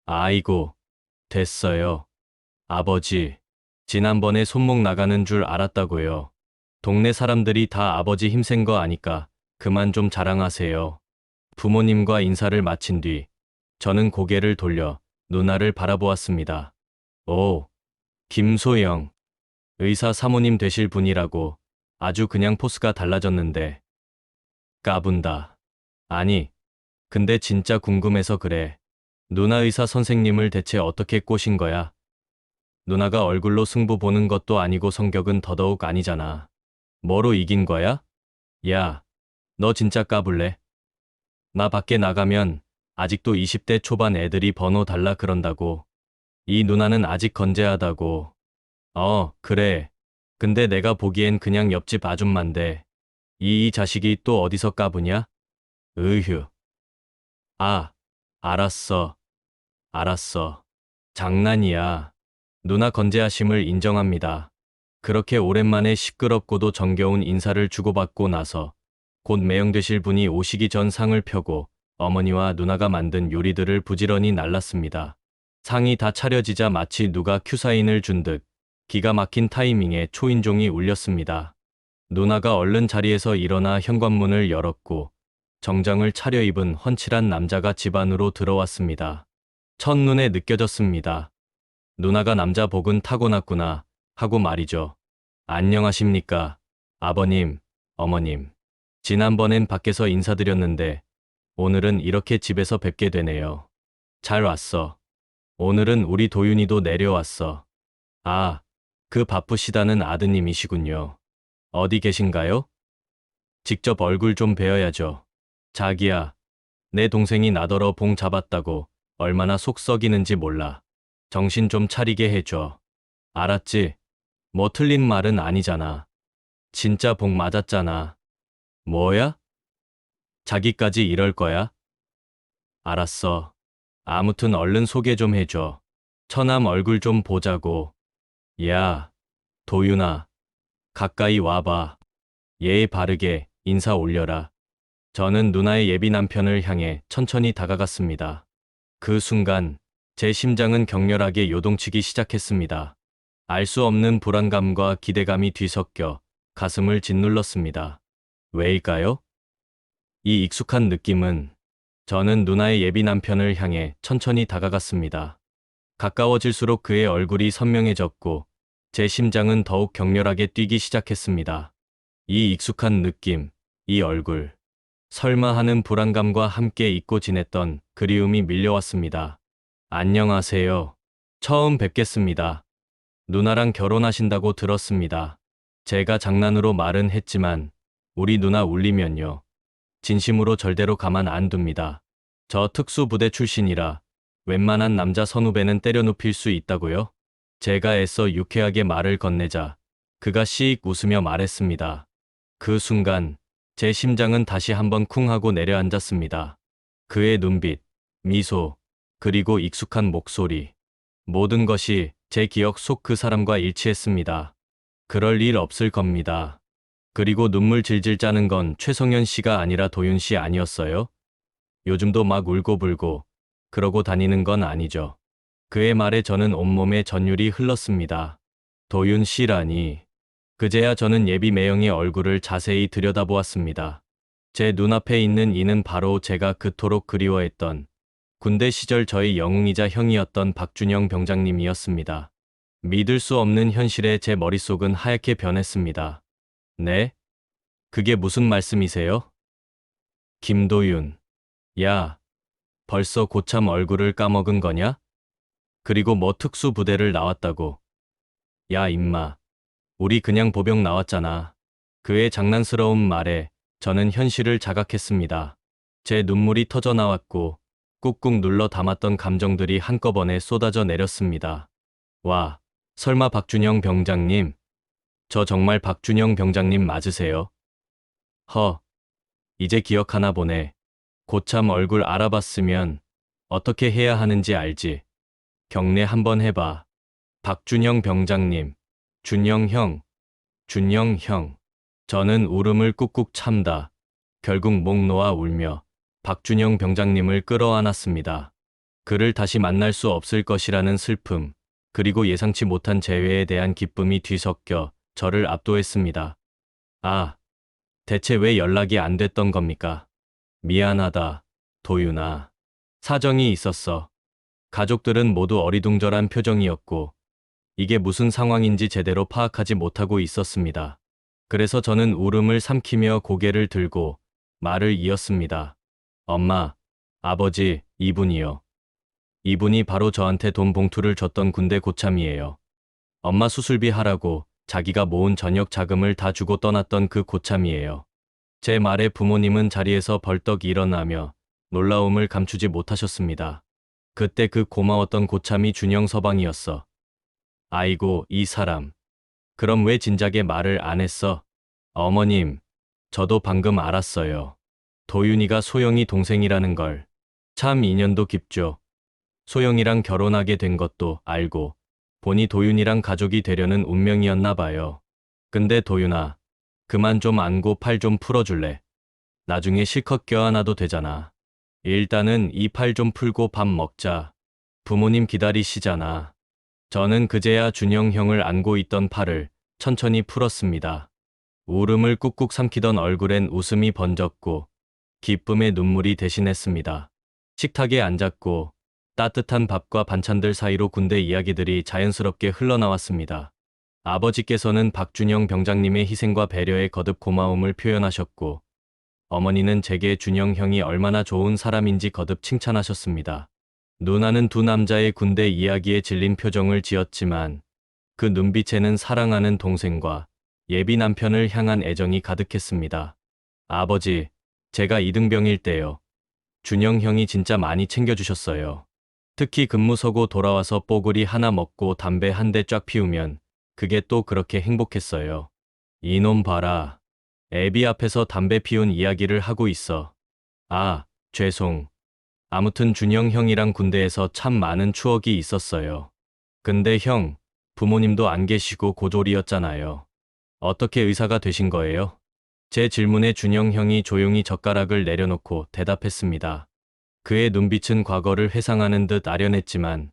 아이고, 됐어요. 아버지, 지난번에 손목 나가는 줄 알았다고요. 동네 사람들이 다 아버지 힘센 거 아니까 그만 좀 자랑하세요. 부모님과 인사를 마친 뒤 저는 고개를 돌려 누나를 바라보았습니다. 오, 김소영. 의사 사모님 되실 분이라고 아주 그냥 포스가 달라졌는데. 까분다. 아니, 근데 진짜 궁금해서 그래. 누나 의사 선생님을 대체 어떻게 꼬신 거야? 누나가 얼굴로 승부 보는 것도 아니고 성격은 더더욱 아니잖아. 뭐로 이긴 거야? 야, 너 진짜 까불래? 나 밖에 나가면 아직도 20대 초반 애들이 번호 달라 그런다고. 이 누나는 아직 건재하다고. 그래. 근데 내가 보기엔 그냥 옆집 아줌만데. 이 자식이 또 어디서 까부냐? 으휴. 아, 알았어. 알았어. 장난이야. 누나 건재하심을 인정합니다. 그렇게 오랜만에 시끄럽고도 정겨운 인사를 주고받고 나서 곧 매형되실 분이 오시기 전 상을 펴고 어머니와 누나가 만든 요리들을 부지런히 날랐습니다. 상이 다 차려지자 마치 누가 큐사인을 준 듯 기가 막힌 타이밍에 초인종이 울렸습니다. 누나가 얼른 자리에서 일어나 현관문을 열었고 정장을 차려입은 훤칠한 남자가 집 안으로 들어왔습니다. 첫눈에 느껴졌습니다. 누나가 남자 복은 타고났구나 하고 말이죠. 안녕하십니까, 아버님, 어머님. 지난번엔 밖에서 인사드렸는데 오늘은 이렇게 집에서 뵙게 되네요. 잘 왔어. 오늘은 우리 도윤이도 내려왔어. 아, 그 바쁘시다는 아드님이시군요. 어디 계신가요? 직접 얼굴 좀 뵈어야죠. 자기야, 내 동생이 나더러 봉 잡았다고 얼마나 속 썩이는지 몰라. 정신 좀 차리게 해줘. 알았지? 뭐 틀린 말은 아니잖아. 진짜 봉 맞았잖아. 뭐야? 자기까지 이럴 거야? 알았어. 아무튼 얼른 소개 좀 해줘. 처남 얼굴 좀 보자고. 야, 도윤아. 가까이 와봐. 예의 바르게 인사 올려라. 저는 누나의 예비 남편을 향해 천천히 다가갔습니다. 그 순간 제 심장은 격렬하게 요동치기 시작했습니다. 알 수 없는 불안감과 기대감이 뒤섞여 가슴을 짓눌렀습니다. 왜일까요? 이 익숙한 느낌은. 저는 누나의 예비 남편을 향해 천천히 다가갔습니다. 가까워질수록 그의 얼굴이 선명해졌고 제 심장은 더욱 격렬하게 뛰기 시작했습니다. 이 익숙한 느낌, 이 얼굴. 설마 하는 불안감과 함께 잊고 지냈던 그리움이 밀려왔습니다. 안녕하세요. 처음 뵙겠습니다. 누나랑 결혼하신다고 들었습니다. 제가 장난으로 말은 했지만 우리 누나 울리면요. 진심으로 절대로 가만 안 둡니다. 저 특수부대 출신이라 웬만한 남자 선후배는 때려눕힐 수 있다고요? 제가 애써 유쾌하게 말을 건네자 그가 씩 웃으며 말했습니다. 그 순간 제 심장은 다시 한번 쿵 하고 내려앉았습니다. 그의 눈빛, 미소, 그리고 익숙한 목소리. 모든 것이 제 기억 속 그 사람과 일치했습니다. 그럴 일 없을 겁니다. 그리고 눈물 질질 짜는 건 최성현 씨가 아니라 도윤 씨 아니었어요? 요즘도 막 울고불고 그러고 다니는 건 아니죠. 그의 말에 저는 온몸에 전율이 흘렀습니다. 도윤 씨라니. 그제야 저는 예비 매형의 얼굴을 자세히 들여다보았습니다. 제 눈앞에 있는 이는 바로 제가 그토록 그리워했던 군대 시절 저의 영웅이자 형이었던 박준영 병장님이었습니다. 믿을 수 없는 현실에 제 머릿속은 하얗게 변했습니다. 네? 그게 무슨 말씀이세요? 김도윤. 야, 벌써 고참 얼굴을 까먹은 거냐? 그리고 뭐 특수부대를 나왔다고. 야, 임마. 우리 그냥 보병 나왔잖아. 그의 장난스러운 말에 저는 현실을 자각했습니다. 제 눈물이 터져 나왔고 꾹꾹 눌러 담았던 감정들이 한꺼번에 쏟아져 내렸습니다. 와, 설마 박준영 병장님? 저 정말 박준영 병장님 맞으세요? 허, 이제 기억하나 보네. 고참 얼굴 알아봤으면 어떻게 해야 하는지 알지. 경례 한번 해봐. 박준영 병장님, 준영 형, 준영 형. 저는 울음을 꾹꾹 참다 결국 목 놓아 울며 박준영 병장님을 끌어안았습니다. 그를 다시 만날 수 없을 것이라는 슬픔, 그리고 예상치 못한 재회에 대한 기쁨이 뒤섞여 저를 압도했습니다. 아, 대체 왜 연락이 안 됐던 겁니까? 미안하다, 도윤아. 사정이 있었어. 가족들은 모두 어리둥절한 표정이었고, 이게 무슨 상황인지 제대로 파악하지 못하고 있었습니다. 그래서 저는 울음을 삼키며 고개를 들고 말을 이었습니다. 엄마, 아버지, 이분이요. 이분이 바로 저한테 돈 봉투를 줬던 군대 고참이에요. 엄마 수술비 하라고 자기가 모은 전역 자금을 다 주고 떠났던 그 고참이에요. 제 말에 부모님은 자리에서 벌떡 일어나며 놀라움을 감추지 못하셨습니다. 그때 그 고마웠던 고참이 준영 서방이었어. 아이고, 이 사람. 그럼 왜 진작에 말을 안 했어? 어머님, 저도 방금 알았어요. 도윤이가 소영이 동생이라는 걸. 참 인연도 깊죠. 소영이랑 결혼하게 된 것도 알고 보니 도윤이랑 가족이 되려는 운명이었나 봐요. 근데 도윤아, 그만 좀 안고 팔 좀 풀어줄래? 나중에 실컷 껴안아도 되잖아. 일단은 이 팔 좀 풀고 밥 먹자. 부모님 기다리시잖아. 저는 그제야 준영 형을 안고 있던 팔을 천천히 풀었습니다. 울음을 꾹꾹 삼키던 얼굴엔 웃음이 번졌고 기쁨의 눈물이 대신했습니다. 식탁에 앉았고 따뜻한 밥과 반찬들 사이로 군대 이야기들이 자연스럽게 흘러나왔습니다. 아버지께서는 박준영 병장님의 희생과 배려에 거듭 고마움을 표현하셨고 어머니는 제게 준영 형이 얼마나 좋은 사람인지 거듭 칭찬하셨습니다. 누나는 두 남자의 군대 이야기에 질린 표정을 지었지만 그 눈빛에는 사랑하는 동생과 예비 남편을 향한 애정이 가득했습니다. 아버지, 제가 이등병일 때요. 준영 형이 진짜 많이 챙겨주셨어요. 특히 근무 서고 돌아와서 뽀글이 하나 먹고 담배 한 대 쫙 피우면 그게 또 그렇게 행복했어요. 이놈 봐라. 애비 앞에서 담배 피운 이야기를 하고 있어. 아, 죄송. 아무튼 준영 형이랑 군대에서 참 많은 추억이 있었어요. 근데 형, 부모님도 안 계시고 고졸이었잖아요. 어떻게 의사가 되신 거예요? 제 질문에 준영 형이 조용히 젓가락을 내려놓고 대답했습니다. 그의 눈빛은 과거를 회상하는 듯 아련했지만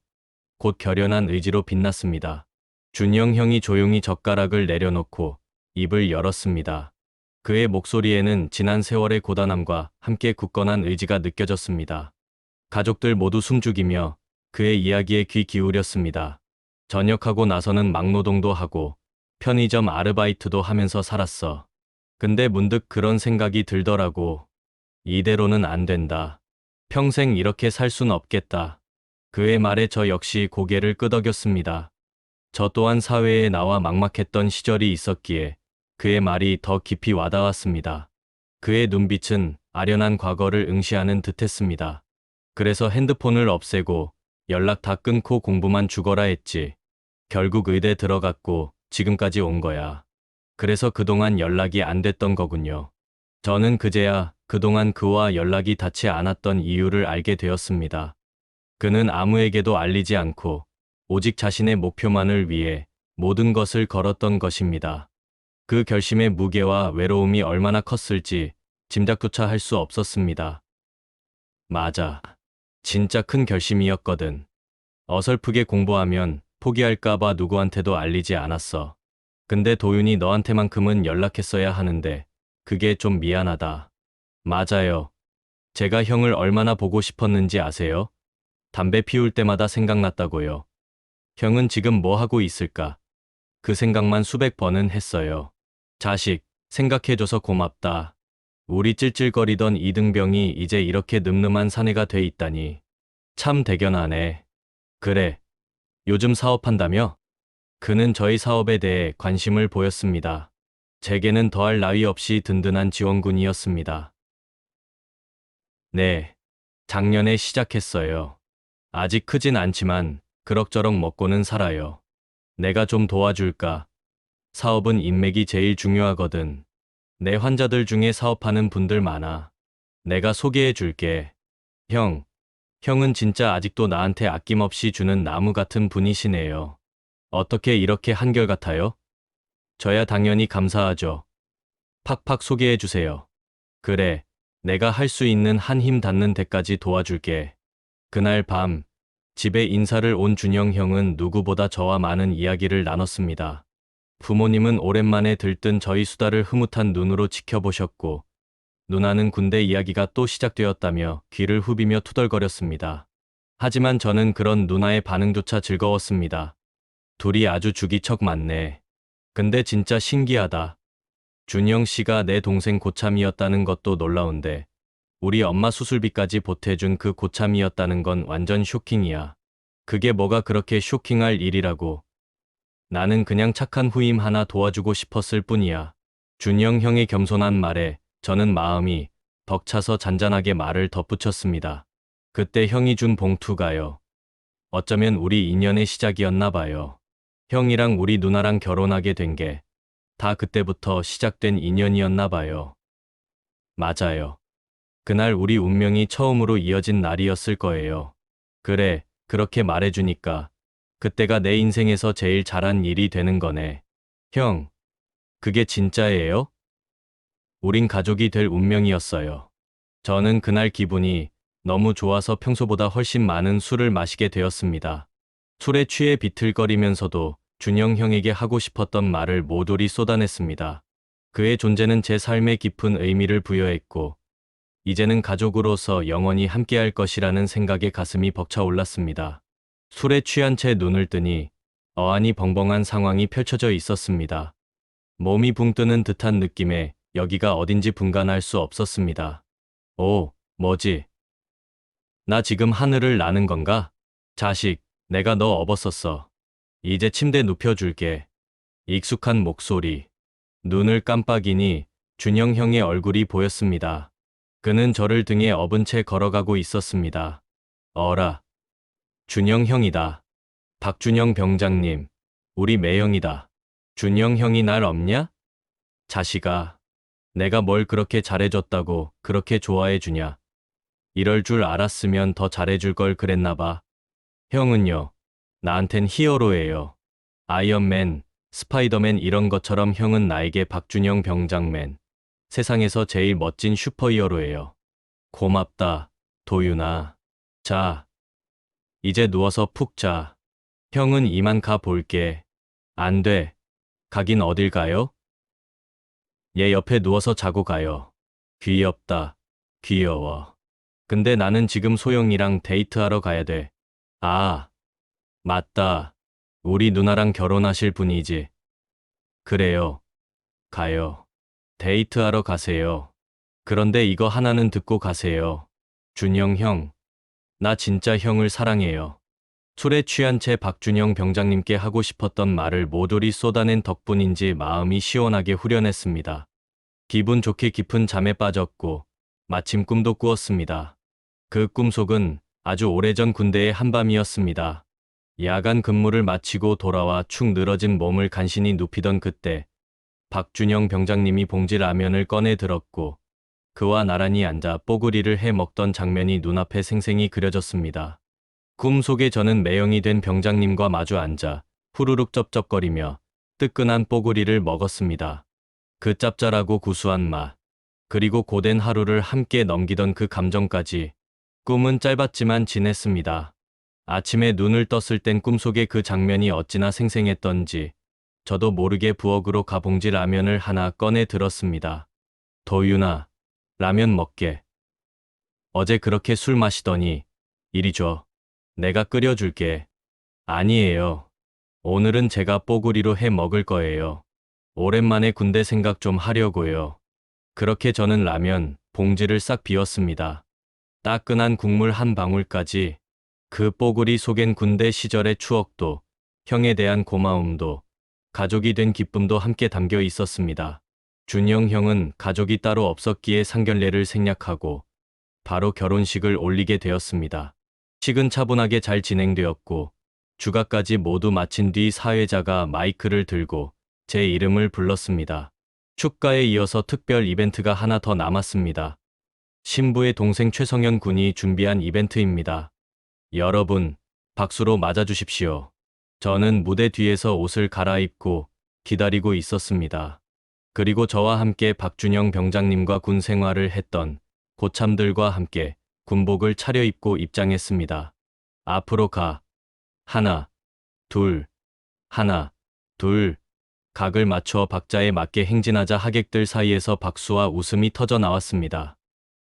곧 결연한 의지로 빛났습니다. 준영 형이 조용히 젓가락을 내려놓고 입을 열었습니다. 그의 목소리에는 지난 세월의 고단함과 함께 굳건한 의지가 느껴졌습니다. 가족들 모두 숨죽이며 그의 이야기에 귀 기울였습니다. 전역하고 나서는 막노동도 하고 편의점 아르바이트도 하면서 살았어. 근데 문득 그런 생각이 들더라고. 이대로는 안 된다. 평생 이렇게 살 순 없겠다. 그의 말에 저 역시 고개를 끄덕였습니다. 저 또한 사회에 나와 막막했던 시절이 있었기에 그의 말이 더 깊이 와닿았습니다. 그의 눈빛은 아련한 과거를 응시하는 듯했습니다. 그래서 핸드폰을 없애고 연락 다 끊고 공부만 죽어라 했지. 결국 의대 들어갔고 지금까지 온 거야. 그래서 그동안 연락이 안 됐던 거군요. 저는 그제야 그동안 그와 연락이 닿지 않았던 이유를 알게 되었습니다. 그는 아무에게도 알리지 않고 오직 자신의 목표만을 위해 모든 것을 걸었던 것입니다. 그 결심의 무게와 외로움이 얼마나 컸을지 짐작조차 할 수 없었습니다. 맞아. 진짜 큰 결심이었거든. 어설프게 공부하면 포기할까봐 누구한테도 알리지 않았어. 근데 도윤이 너한테만큼은 연락했어야 하는데 그게 좀 미안하다. 맞아요. 제가 형을 얼마나 보고 싶었는지 아세요? 담배 피울 때마다 생각났다고요. 형은 지금 뭐 하고 있을까? 그 생각만 수백 번은 했어요. 자식, 생각해줘서 고맙다. 우리 찔찔거리던 이등병이 이제 이렇게 늠름한 사내가 돼 있다니. 참 대견하네. 그래. 요즘 사업한다며? 그는 저희 사업에 대해 관심을 보였습니다. 제게는 더할 나위 없이 든든한 지원군이었습니다. 네. 작년에 시작했어요. 아직 크진 않지만 그럭저럭 먹고는 살아요. 내가 좀 도와줄까? 사업은 인맥이 제일 중요하거든. 내 환자들 중에 사업하는 분들 많아. 내가 소개해 줄게. 형, 형은 진짜 아직도 나한테 아낌없이 주는 나무 같은 분이시네요. 어떻게 이렇게 한결같아요? 저야 당연히 감사하죠. 팍팍 소개해 주세요. 그래, 내가 할 수 있는 한 힘 닿는 데까지 도와줄게. 그날 밤, 집에 인사를 온 준영 형은 누구보다 저와 많은 이야기를 나눴습니다. 부모님은 오랜만에 들뜬 저희 수다를 흐뭇한 눈으로 지켜보셨고, 누나는 군대 이야기가 또 시작되었다며 귀를 후비며 투덜거렸습니다. 하지만 저는 그런 누나의 반응조차 즐거웠습니다. 둘이 아주 주기척 맞네. 근데 진짜 신기하다. 준영 씨가 내 동생 고참이었다는 것도 놀라운데, 우리 엄마 수술비까지 보태준 그 고참이었다는 건 완전 쇼킹이야. 그게 뭐가 그렇게 쇼킹할 일이라고. 나는 그냥 착한 후임 하나 도와주고 싶었을 뿐이야. 준영 형의 겸손한 말에 저는 마음이 벅차서 잔잔하게 말을 덧붙였습니다. 그때 형이 준 봉투가요. 어쩌면 우리 인연의 시작이었나 봐요. 형이랑 우리 누나랑 결혼하게 된 게 다 그때부터 시작된 인연이었나 봐요. 맞아요. 그날 우리 운명이 처음으로 이어진 날이었을 거예요. 그래, 그렇게 말해주니까 그때가 내 인생에서 제일 잘한 일이 되는 거네. 형, 그게 진짜예요? 우린 가족이 될 운명이었어요. 저는 그날 기분이 너무 좋아서 평소보다 훨씬 많은 술을 마시게 되었습니다. 술에 취해 비틀거리면서도 준영 형에게 하고 싶었던 말을 모조리 쏟아냈습니다. 그의 존재는 제 삶에 깊은 의미를 부여했고, 이제는 가족으로서 영원히 함께할 것이라는 생각에 가슴이 벅차올랐습니다. 술에 취한 채 눈을 뜨니 어안이 벙벙한 상황이 펼쳐져 있었습니다. 몸이 붕 뜨는 듯한 느낌에 여기가 어딘지 분간할 수 없었습니다. 오, 뭐지? 나 지금 하늘을 나는 건가? 자식, 내가 너 업었었어. 이제 침대 눕혀줄게. 익숙한 목소리. 눈을 깜빡이니 준영 형의 얼굴이 보였습니다. 그는 저를 등에 업은 채 걸어가고 있었습니다. 어라. 준영 형이다. 박준영 병장님. 우리 매형이다. 준영 형이 날 업냐? 자식아. 내가 뭘 그렇게 잘해줬다고 그렇게 좋아해 주냐. 이럴 줄 알았으면 더 잘해줄 걸 그랬나 봐. 형은요. 나한텐 히어로예요. 아이언맨, 스파이더맨 이런 것처럼 형은 나에게 박준영 병장맨. 세상에서 제일 멋진 슈퍼히어로예요. 고맙다, 도윤아. 자, 이제 누워서 푹 자. 형은 이만 가 볼게. 안 돼. 가긴 어딜 가요? 얘 옆에 누워서 자고 가요. 귀엽다. 귀여워. 근데 나는 지금 소영이랑 데이트하러 가야 돼. 아, 맞다. 우리 누나랑 결혼하실 분이지. 그래요. 가요. 데이트하러 가세요. 그런데 이거 하나는 듣고 가세요. 준영 형. 나 진짜 형을 사랑해요. 술에 취한 채 박준영 병장님께 하고 싶었던 말을 모조리 쏟아낸 덕분인지 마음이 시원하게 후련했습니다. 기분 좋게 깊은 잠에 빠졌고 마침 꿈도 꾸었습니다. 그 꿈속은 아주 오래전 군대의 한밤이었습니다. 야간 근무를 마치고 돌아와 축 늘어진 몸을 간신히 눕히던 그때 박준영 병장님이 봉지 라면을 꺼내 들었고 그와 나란히 앉아 뽀글이를 해 먹던 장면이 눈앞에 생생히 그려졌습니다. 꿈속에 저는 매형이 된 병장님과 마주 앉아 후루룩 쩝쩝거리며 뜨끈한 뽀글이를 먹었습니다. 그 짭짤하고 구수한 맛, 그리고 고된 하루를 함께 넘기던 그 감정까지. 꿈은 짧았지만 진했습니다. 아침에 눈을 떴을 땐 꿈속의 그 장면이 어찌나 생생했던지 저도 모르게 부엌으로 가 봉지 라면을 하나 꺼내 들었습니다. 도윤아, 라면 먹게. 어제 그렇게 술 마시더니 이리 줘. 내가 끓여줄게. 아니에요. 오늘은 제가 뽀글이로 해 먹을 거예요. 오랜만에 군대 생각 좀 하려고요. 그렇게 저는 라면 봉지를 싹 비웠습니다. 따끈한 국물 한 방울까지. 그 뽀글이 속엔 군대 시절의 추억도, 형에 대한 고마움도, 가족이 된 기쁨도 함께 담겨 있었습니다. 준영 형은 가족이 따로 없었기에 상견례를 생략하고 바로 결혼식을 올리게 되었습니다. 식은 차분하게 잘 진행되었고 주가까지 모두 마친 뒤 사회자가 마이크를 들고 제 이름을 불렀습니다. 축가에 이어서 특별 이벤트가 하나 더 남았습니다. 신부의 동생 최성현 군이 준비한 이벤트입니다. 여러분, 박수로 맞아주십시오. 저는 무대 뒤에서 옷을 갈아입고 기다리고 있었습니다. 그리고 저와 함께 박준영 병장님과 군 생활을 했던 고참들과 함께 군복을 차려입고 입장했습니다. 앞으로 가. 하나, 둘, 하나, 둘. 각을 맞춰 박자에 맞게 행진하자 하객들 사이에서 박수와 웃음이 터져 나왔습니다.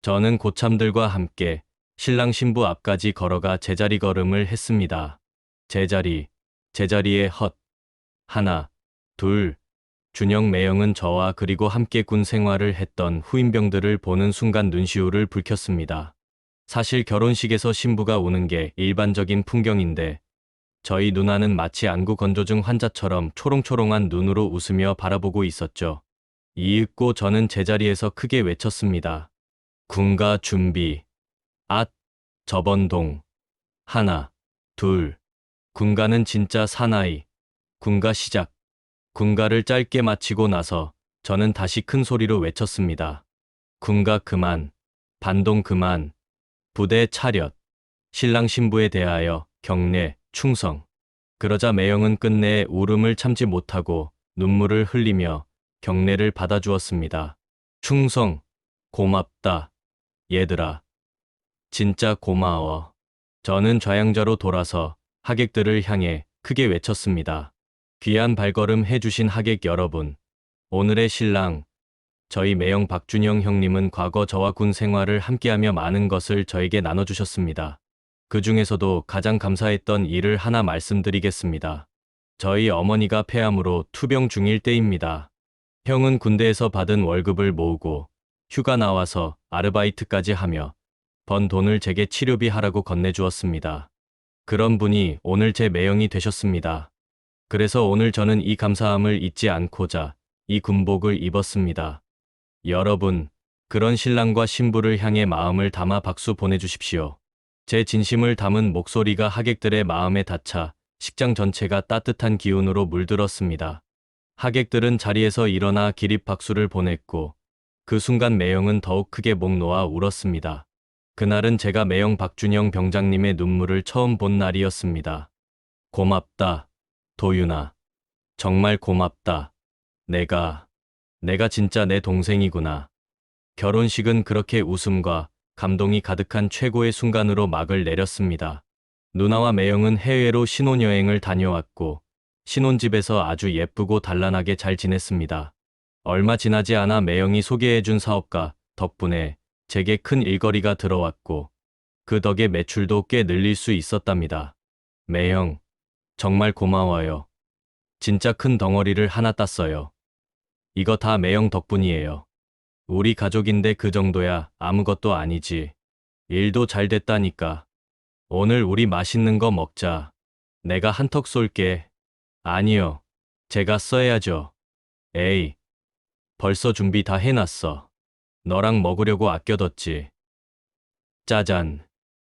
저는 고참들과 함께 신랑 신부 앞까지 걸어가 제자리 걸음을 했습니다. 제자리에 헛. 하나, 둘. 준영 매형은 저와 그리고 함께 군 생활을 했던 후임병들을 보는 순간 눈시울을 붉혔습니다. 사실 결혼식에서 신부가 우는 게 일반적인 풍경인데 저희 누나는 마치 안구 건조증 환자처럼 초롱초롱한 눈으로 웃으며 바라보고 있었죠. 이윽고 저는 제자리에서 크게 외쳤습니다. 군가 준비. 앗. 접언동. 하나, 둘. 군가는 진짜 사나이. 군가 시작. 군가를 짧게 마치고 나서 저는 다시 큰 소리로 외쳤습니다. 군가 그만. 반동 그만. 부대 차렷. 신랑 신부에 대하여 경례, 충성. 그러자 매형은 끝내 울음을 참지 못하고 눈물을 흘리며 경례를 받아주었습니다. 충성. 고맙다. 얘들아. 진짜 고마워. 저는 좌양좌로 돌아서 하객들을 향해 크게 외쳤습니다. 귀한 발걸음 해주신 하객 여러분. 오늘의 신랑, 저희 매형 박준영 형님은 과거 저와 군 생활을 함께하며 많은 것을 저에게 나눠주셨습니다. 그 중에서도 가장 감사했던 일을 하나 말씀드리겠습니다. 저희 어머니가 폐암으로 투병 중일 때입니다. 형은 군대에서 받은 월급을 모으고 휴가 나와서 아르바이트까지 하며 번 돈을 제게 치료비 하라고 건네주었습니다. 그런 분이 오늘 제 매형이 되셨습니다. 그래서 오늘 저는 이 감사함을 잊지 않고자 이 군복을 입었습니다. 여러분, 그런 신랑과 신부를 향해 마음을 담아 박수 보내주십시오. 제 진심을 담은 목소리가 하객들의 마음에 닿자 식장 전체가 따뜻한 기운으로 물들었습니다. 하객들은 자리에서 일어나 기립박수를 보냈고 그 순간 매형은 더욱 크게 목 놓아 울었습니다. 그날은 제가 매형 박준영 병장님의 눈물을 처음 본 날이었습니다. 고맙다, 도윤아. 정말 고맙다. 내가 진짜 내 동생이구나. 결혼식은 그렇게 웃음과 감동이 가득한 최고의 순간으로 막을 내렸습니다. 누나와 매형은 해외로 신혼여행을 다녀왔고 신혼집에서 아주 예쁘고 단란하게 잘 지냈습니다. 얼마 지나지 않아 매형이 소개해준 사업가 덕분에 제게 큰 일거리가 들어왔고 그 덕에 매출도 꽤 늘릴 수 있었답니다. 매형, 정말 고마워요. 진짜 큰 덩어리를 하나 땄어요. 이거 다 매형 덕분이에요. 우리 가족인데 그 정도야 아무것도 아니지. 일도 잘 됐다니까. 오늘 우리 맛있는 거 먹자. 내가 한턱 쏠게. 아니요. 제가 써야죠. 에이, 벌써 준비 다 해놨어. 너랑 먹으려고 아껴뒀지. 짜잔.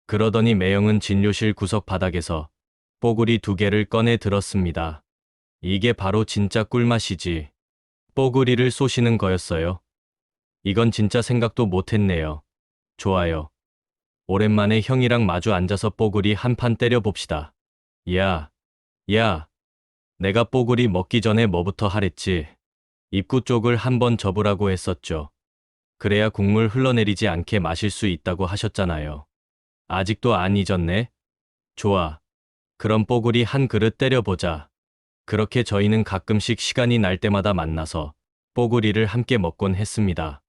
그러더니 매형은 진료실 구석 바닥에서 뽀글이 2개를 꺼내 들었습니다. 이게 바로 진짜 꿀맛이지. 뽀글이를 쏘시는 거였어요. 이건 진짜 생각도 못했네요. 좋아요. 오랜만에 형이랑 마주 앉아서 뽀글이 한 판 때려봅시다. 야, 야, 내가 뽀글이 먹기 전에 뭐부터 하랬지? 입구 쪽을 한번 접으라고 했었죠. 그래야 국물 흘러내리지 않게 마실 수 있다고 하셨잖아요. 아직도 안 잊었네? 좋아. 그럼 뽀글이 한 그릇 때려보자. 그렇게 저희는 가끔씩 시간이 날 때마다 만나서 뽀글이를 함께 먹곤 했습니다.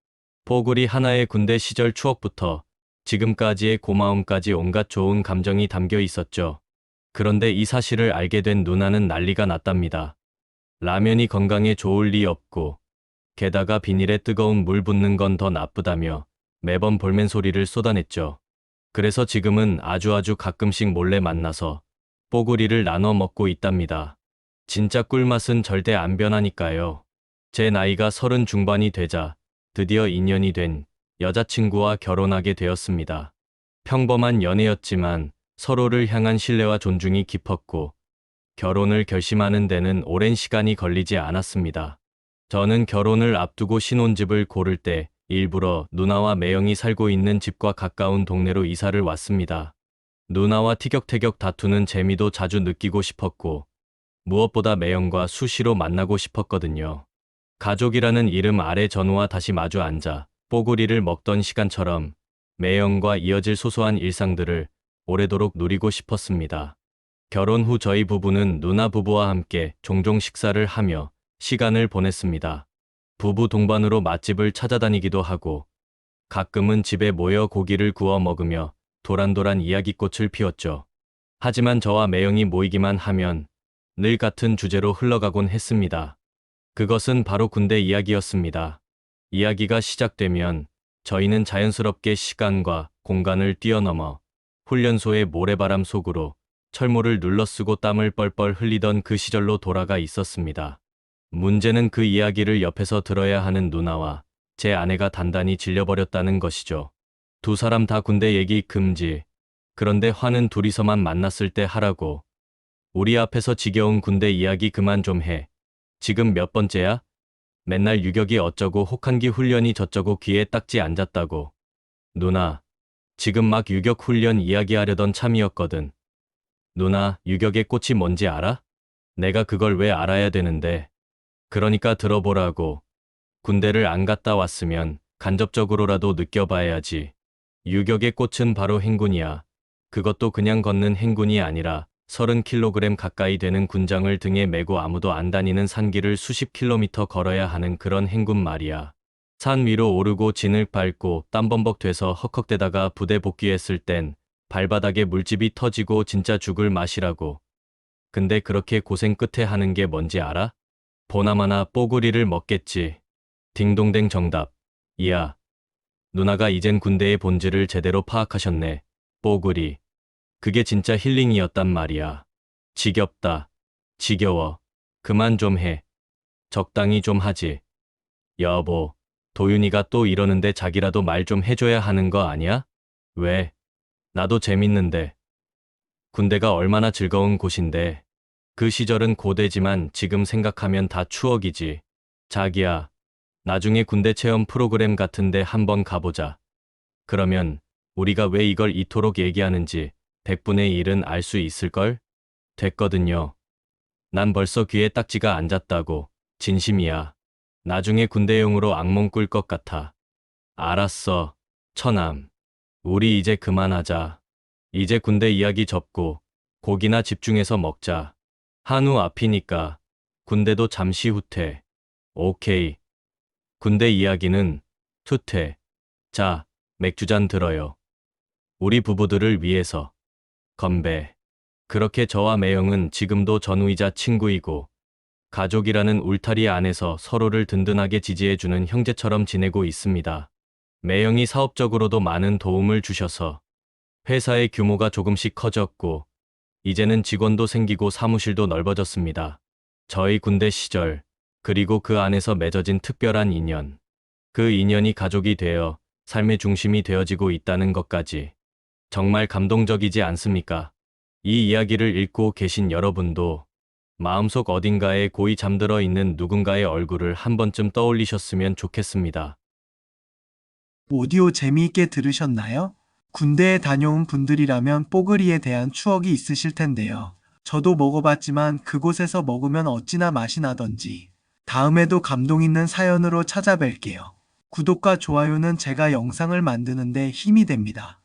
뽀글이 하나의 군대 시절 추억부터 지금까지의 고마움까지 온갖 좋은 감정이 담겨 있었죠. 그런데 이 사실을 알게 된 누나는 난리가 났답니다. 라면이 건강에 좋을 리 없고 게다가 비닐에 뜨거운 물 붓는 건 더 나쁘다며 매번 볼멘 소리를 쏟아냈죠. 그래서 지금은 아주 가끔씩 몰래 만나서 뽀글이를 나눠 먹고 있답니다. 진짜 꿀맛은 절대 안 변하니까요. 제 나이가 30 중반이 되자 드디어 인연이 된 여자친구와 결혼하게 되었습니다. 평범한 연애였지만 서로를 향한 신뢰와 존중이 깊었고 결혼을 결심하는 데는 오랜 시간이 걸리지 않았습니다. 저는 결혼을 앞두고 신혼집을 고를 때 일부러 누나와 매형이 살고 있는 집과 가까운 동네로 이사를 왔습니다. 누나와 티격태격 다투는 재미도 자주 느끼고 싶었고 무엇보다 매형과 수시로 만나고 싶었거든요. 가족이라는 이름 아래 전우와 다시 마주 앉아 뽀글이를 먹던 시간처럼 매형과 이어질 소소한 일상들을 오래도록 누리고 싶었습니다. 결혼 후 저희 부부는 누나 부부와 함께 종종 식사를 하며 시간을 보냈습니다. 부부 동반으로 맛집을 찾아다니기도 하고 가끔은 집에 모여 고기를 구워 먹으며 도란도란 이야기꽃을 피웠죠. 하지만 저와 매형이 모이기만 하면 늘 같은 주제로 흘러가곤 했습니다. 그것은 바로 군대 이야기였습니다. 이야기가 시작되면 저희는 자연스럽게 시간과 공간을 뛰어넘어 훈련소의 모래바람 속으로 철모를 눌러쓰고 땀을 뻘뻘 흘리던 그 시절로 돌아가 있었습니다. 문제는 그 이야기를 옆에서 들어야 하는 누나와 제 아내가 단단히 질려버렸다는 것이죠. 두 사람 다 군대 얘기 금지. 그런데 화는 둘이서만 만났을 때 하라고. 우리 앞에서 지겨운 군대 이야기 그만 좀 해. 지금 몇 번째야? 맨날 유격이 어쩌고 혹한기 훈련이 저쩌고 귀에 딱지 앉았다고. 누나, 지금 막 유격 훈련 이야기하려던 참이었거든. 누나, 유격의 꽃이 뭔지 알아? 내가 그걸 왜 알아야 되는데. 그러니까 들어보라고. 군대를 안 갔다 왔으면 간접적으로라도 느껴봐야지. 유격의 꽃은 바로 행군이야. 그것도 그냥 걷는 행군이 아니라 30kg 가까이 되는 군장을 등에 메고 아무도 안 다니는 산길을 수십 킬로미터 걸어야 하는 그런 행군 말이야. 산 위로 오르고 진을 밟고 땀범벅 돼서 헉헉대다가 부대 복귀했을 땐 발바닥에 물집이 터지고 진짜 죽을 맛이라고. 근데 그렇게 고생 끝에 하는 게 뭔지 알아? 보나마나 뽀글이를 먹겠지. 딩동댕 정답. 이야. 누나가 이젠 군대의 본질을 제대로 파악하셨네. 뽀글이. 그게 진짜 힐링이었단 말이야. 지겹다. 지겨워. 그만 좀 해. 적당히 좀 하지. 여보, 도윤이가 또 이러는데 자기라도 말 좀 해줘야 하는 거 아니야? 왜? 나도 재밌는데. 군대가 얼마나 즐거운 곳인데. 그 시절은 고되지만 지금 생각하면 다 추억이지. 자기야, 나중에 군대 체험 프로그램 같은데 한번 가보자. 그러면 우리가 왜 이걸 이토록 얘기하는지 100분의 1은 알 수 있을걸? 됐거든요. 난 벌써 귀에 딱지가 앉았다고. 진심이야. 나중에 군대용으로 악몽 꿀 것 같아. 알았어. 처남. 우리 이제 그만하자. 이제 군대 이야기 접고 고기나 집중해서 먹자. 한우 앞이니까 군대도 잠시 후퇴. 오케이. 군대 이야기는 후퇴. 자, 맥주잔 들어요. 우리 부부들을 위해서. 건배. 그렇게 저와 매형은 지금도 전우이자 친구이고 가족이라는 울타리 안에서 서로를 든든하게 지지해주는 형제처럼 지내고 있습니다. 매형이 사업적으로도 많은 도움을 주셔서 회사의 규모가 조금씩 커졌고 이제는 직원도 생기고 사무실도 넓어졌습니다. 저희 군대 시절, 그리고 그 안에서 맺어진 특별한 인연. 그 인연이 가족이 되어 삶의 중심이 되어지고 있다는 것까지. 정말 감동적이지 않습니까? 이 이야기를 읽고 계신 여러분도 마음속 어딘가에 고이 잠들어 있는 누군가의 얼굴을 한 번쯤 떠올리셨으면 좋겠습니다. 오디오 재미있게 들으셨나요? 군대에 다녀온 분들이라면 뽀글이에 대한 추억이 있으실 텐데요. 저도 먹어봤지만 그곳에서 먹으면 어찌나 맛이 나던지. 다음에도 감동 있는 사연으로 찾아뵐게요. 구독과 좋아요는 제가 영상을 만드는데 힘이 됩니다.